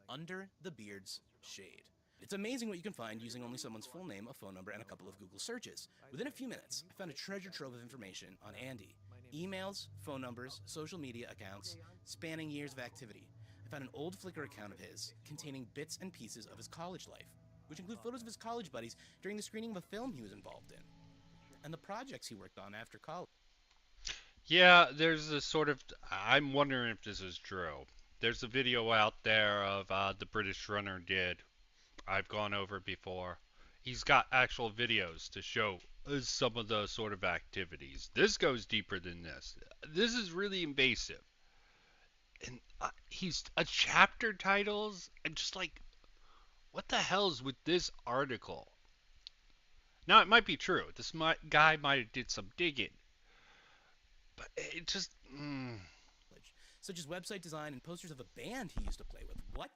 Under the beard's shade. It's amazing what you can find using only someone's full name, a phone number, and a couple of Google searches. Within a few minutes, I found a treasure trove of information on Andy. Emails, phone numbers, social media accounts, spanning years of activity. I found an old Flickr account of his containing bits and pieces of his college life, which include photos of his college buddies during the screening of a film he was involved in, and the projects he worked on after college. Yeah, there's a sort of... I'm wondering if this is true. There's a video out there of the British runner did. I've gone over it before. He's got actual videos to show some of the sort of activities. This goes deeper than this. This is really invasive. And he's chapter titles. I'm just like, what the hell's with this article? Now, it might be true. This guy might have did some digging. But it just... Such as website design and posters of a band he used to play with. What?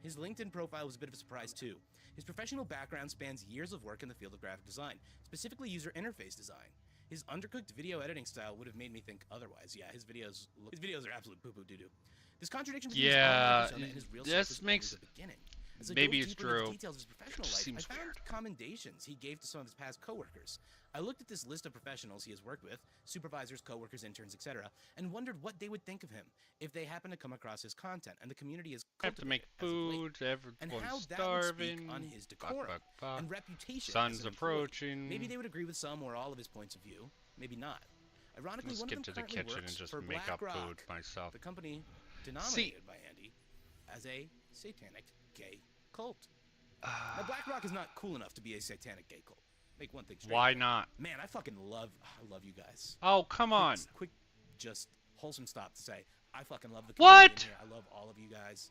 His LinkedIn profile was a bit of a surprise too. His professional background spans years of work in the field of graphic design, specifically user interface design. His undercooked video editing style would have made me think otherwise. Yeah, his videos are absolute poo-poo doo-doo. This contradiction between his online persona and his real self is always the beginning. As I Maybe dove it's deeper into the true. details of his It professional just life, I seems found weird. commendations he gave to some of his past coworkers. I looked at this list of professionals he has worked with, supervisors, coworkers, interns, etc., and wondered what they would think of him if they happened to come across his content and the community is I have to make food. and how Everyone's that would speak starving. on his Fuck, decorum fuck, fuck. and reputation Sun's as an employee. approaching. Maybe they would agree with some or all of his points of view, maybe not. Ironically, Let's one get of to them the currently kitchen works and just for make up BlackRock, food myself. the company denominated by Andy as a satanic gay cult. Now, BlackRock is not cool enough to be a satanic gay cult. Make one thing straight. Why not? Man, I fucking love you guys. Oh, come on. Quick, just wholesome stop to say, I fucking love the What? community in here. I love all of you guys,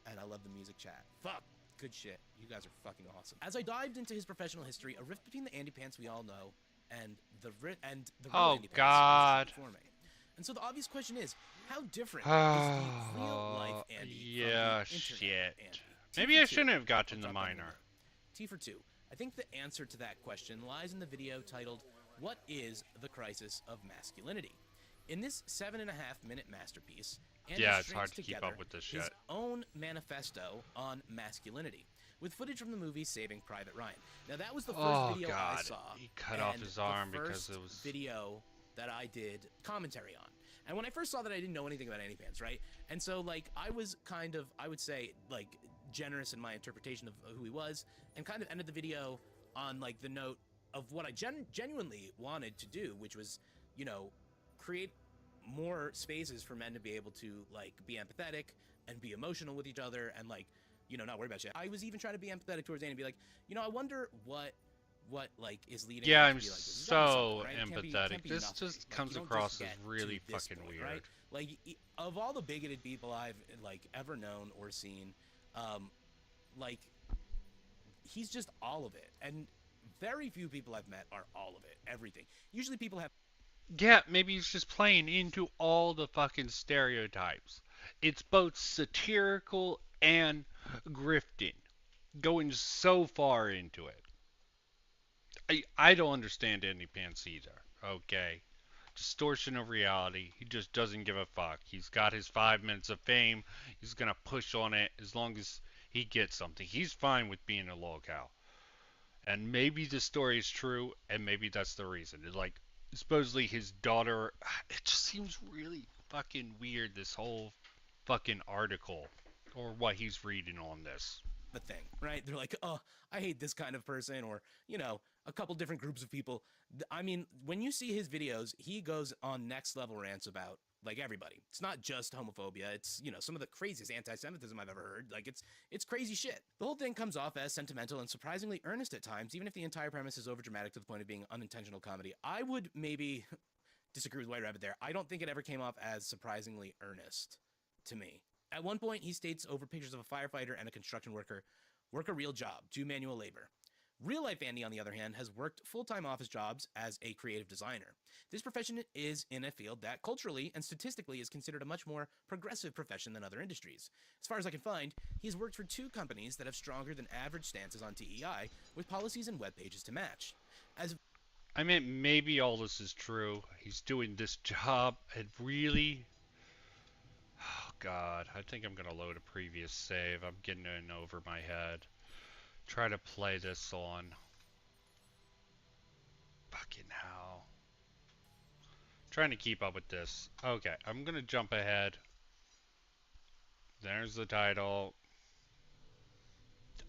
and I love the music chat. Fuck, good shit. You guys are fucking awesome. As I dived into his professional history, a rift between the Andy Pants we all know and the real Oh, Andy Pants God. was forming. And so the obvious question is, how different is the real life Andy Yeah, from the internet shit. Andy? Maybe I shouldn't have gotten the minor. T for 2. I think the answer to that question lies in the video titled, What is the Crisis of Masculinity? In this 7.5-minute masterpiece, Andy Yeah, it's strings hard to keep together up with this his shit. own manifesto on masculinity, with footage from the movie Saving Private Ryan. Now, that was the first Oh, video I God. saw. He cut off and his arm the because first it was... video that I did commentary on. And when I first saw that, I didn't know anything about Andy Pants, right? And so, like, I was kind of, I would say, like, generous in my interpretation of who he was, and kind of ended the video on, like, the note of what I genuinely wanted to do, which was, you know, create more spaces for men to be able to, like, be empathetic and be emotional with each other and, like, you know, not worry about shit. I was even trying to be empathetic towards Andy and be like, you know, I wonder what like is leading Yeah, him I'm to be like this. There's so gotta be something, right? It empathetic. can't be This nothing. just Like, comes you don't across just as get really to this fucking point, weird. right? Like, of all the bigoted people I've like ever known or seen, like, he's just all of it, and very few people I've met are all of it, everything. Usually people have. Yeah, maybe he's just playing into all the fucking stereotypes. It's both satirical and grifting, going so far into it. I don't understand Andy Pants either, okay? Distortion of reality. He just doesn't give a fuck. He's got his 5 minutes of fame. He's gonna push on it as long as he gets something. He's fine with being a lolcow. And maybe the story is true, and maybe that's the reason. It's like, supposedly his daughter. It just seems really fucking weird, this whole fucking article, or what he's reading on this. The thing, right? They're like, oh, I hate this kind of person, or, you know, a couple different groups of people. I mean, when you see his videos, he goes on next level rants about, like, everybody. It's not just homophobia. It's, you know, some of the craziest anti-Semitism I've ever heard. Like, it's crazy shit. The whole thing comes off as sentimental and surprisingly earnest at times, even if the entire premise is overdramatic to the point of being unintentional comedy. I would maybe disagree with White Rabbit there. I don't think it ever came off as surprisingly earnest to me. At one point, he states over pictures of a firefighter and a construction worker, work a real job, do manual labor. Real life Andy, on the other hand, has worked full-time office jobs as a creative designer. This profession is in a field that culturally and statistically is considered a much more progressive profession than other industries. As far as I can find, he has worked for 2 companies that have stronger than average stances on TEI, with policies and web pages to match. I mean, maybe all this is true. He's doing this job, and really... Oh, God. I think I'm going to load a previous save. I'm getting in over my head. Try to play this on. Fucking hell. Trying to keep up with this. Okay, I'm going to jump ahead. There's the title.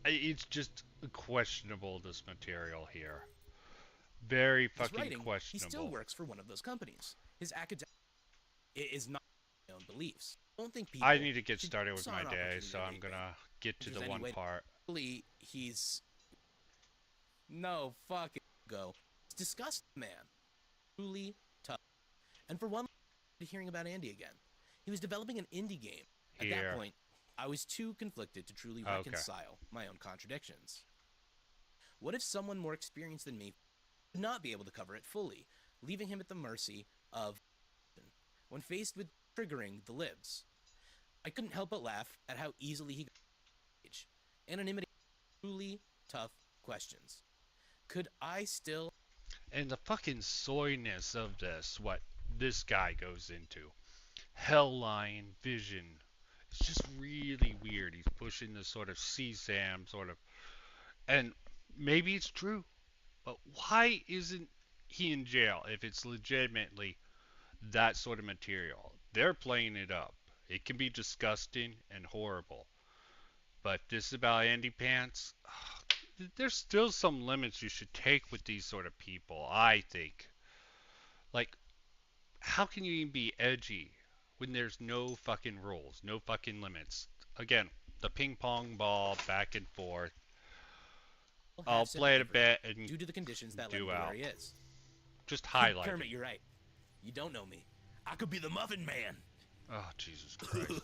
It's just questionable, this material here. Very fucking writing, questionable. He still works for one of those companies. His academic is not his own beliefs. I don't think people. I need to get started with my day, so I'm gonna get to the one part. He's no fucking go. It's disgusting, man. Truly tough. And for one, hearing about Andy again, he was developing an indie game. At that point, I was too conflicted to truly reconcile my own contradictions. What if someone more experienced than me would not be able to cover it fully, leaving him at the mercy of when faced with triggering the libs? I couldn't help but laugh at how easily he got anonymity. Truly tough questions. Could I still? And the fucking soyness of this, what this guy goes into. Hell line vision It's just really weird. He's pushing this sort of CSAM sort of, and maybe it's true, but why isn't he in jail if it's legitimately that sort of material? They're playing it up. It can be disgusting and horrible, but this is about Andy Pants. There's still some limits you should take with these sort of people, I think. Like, how can you even be edgy when there's no fucking rules, no fucking limits? Again, the ping pong ball back and forth. I'll play it a bit and due to the conditions that led him do to where out. he is. Just highlight Kermit, it. you're right. You don't know me. I could be the Muffin Man. Oh, Jesus Christ. Okay,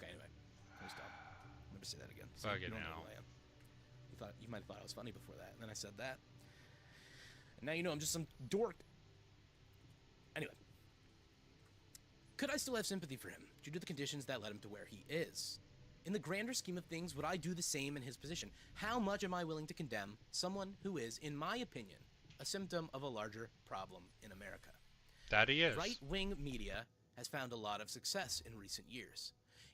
anyway. Let me stop. Never say that again. See, Fucking you don't know hell. who I am. You might have thought I was funny before that, and then I said that. And now you know I'm just some dork. Anyway. Could I still have sympathy for him, due to the conditions that led him to where he is? In the grander scheme of things, would I do the same in his position? How much am I willing to condemn someone who is, in my opinion, a symptom of a larger problem in America? That he is. Right-wing media has found a lot of success in recent years.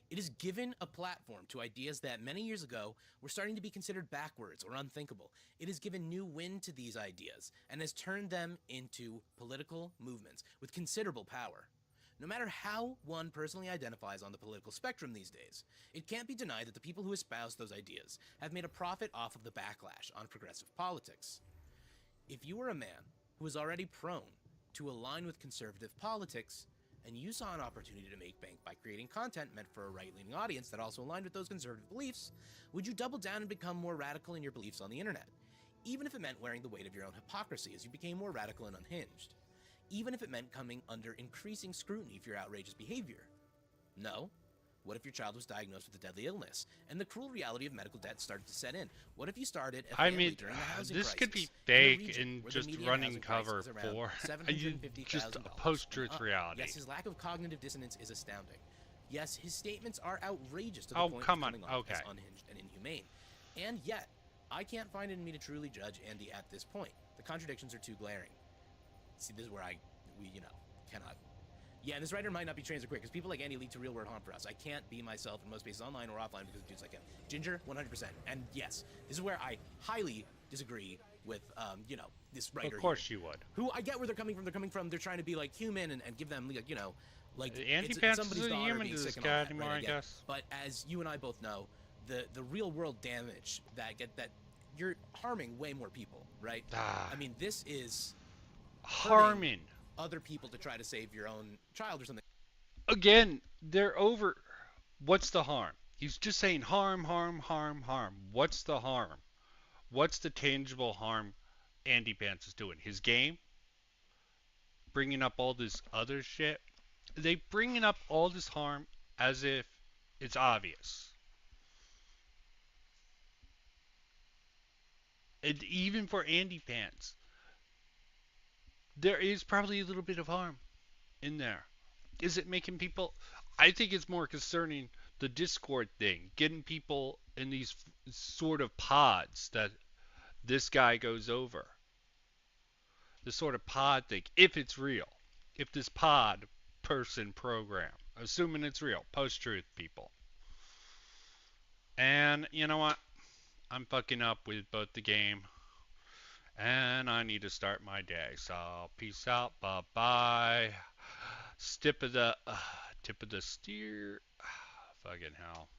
It has given a platform to ideas that many years ago were starting to be considered backwards or unthinkable. It has given new wind to these ideas and has turned them into political movements with considerable power. No matter how one personally identifies on the political spectrum these days, it can't be denied that the people who espouse those ideas have made a profit off of the backlash on progressive politics. If you were a man who was already prone to align with conservative politics, and you saw an opportunity to make bank by creating content meant for a right-leaning audience that also aligned with those conservative beliefs, would you double down and become more radical in your beliefs on the internet? Even if it meant wearing the weight of your own hypocrisy as you became more radical and unhinged. Even if it meant coming under increasing scrutiny for your outrageous behavior. No. What if your child was diagnosed with a deadly illness, and the cruel reality of medical debt started to set in? What if you started a family during the housing this crisis could be in a fake region and where the just median running housing price cover is around for just a $750,000 post-truth and up? reality. Yes, his lack of cognitive dissonance is astounding. Yes, his statements are outrageous to the Oh, point come of on. coming off as Okay. unhinged and inhumane. And yet, I can't find it in me to truly judge Andy at this point. The contradictions are too glaring. See, this is where we cannot. Yeah, and this writer might not be trans or queer, because people like Andy lead to real-world harm for us. I can't be myself in most spaces, online or offline, because of dudes like him. Ginger, 100%. And yes, this is where I highly disagree with, this writer. Of course here, you would. Who I get where they're coming from. They're coming from, they're trying to be, like, human and give them, like, Andy it's Pants somebody's isn't daughter human being to sick this and all guy that, anymore, right? I Again. guess. But as you and I both know, the real-world damage that you're harming way more people, right? I mean, this is harming other people to try to save your own child or something. Again, they're over. What's the harm? He's just saying harm, harm, harm, harm. What's the harm? What's the tangible harm Andy Pants is doing? His game? Bringing up all this other shit? They bringing up all this harm as if it's obvious. And even for Andy Pants, there is probably a little bit of harm in there. Is it making people? I think it's more concerning the Discord thing, getting people in these sort of pods that this guy goes over. The sort of pod thing, if it's real, if this pod person program, assuming it's real, post-truth people. And you know what? I'm fucking up with both the game and I need to start my day. So peace out, bye bye. Tip of the steer. Fucking hell.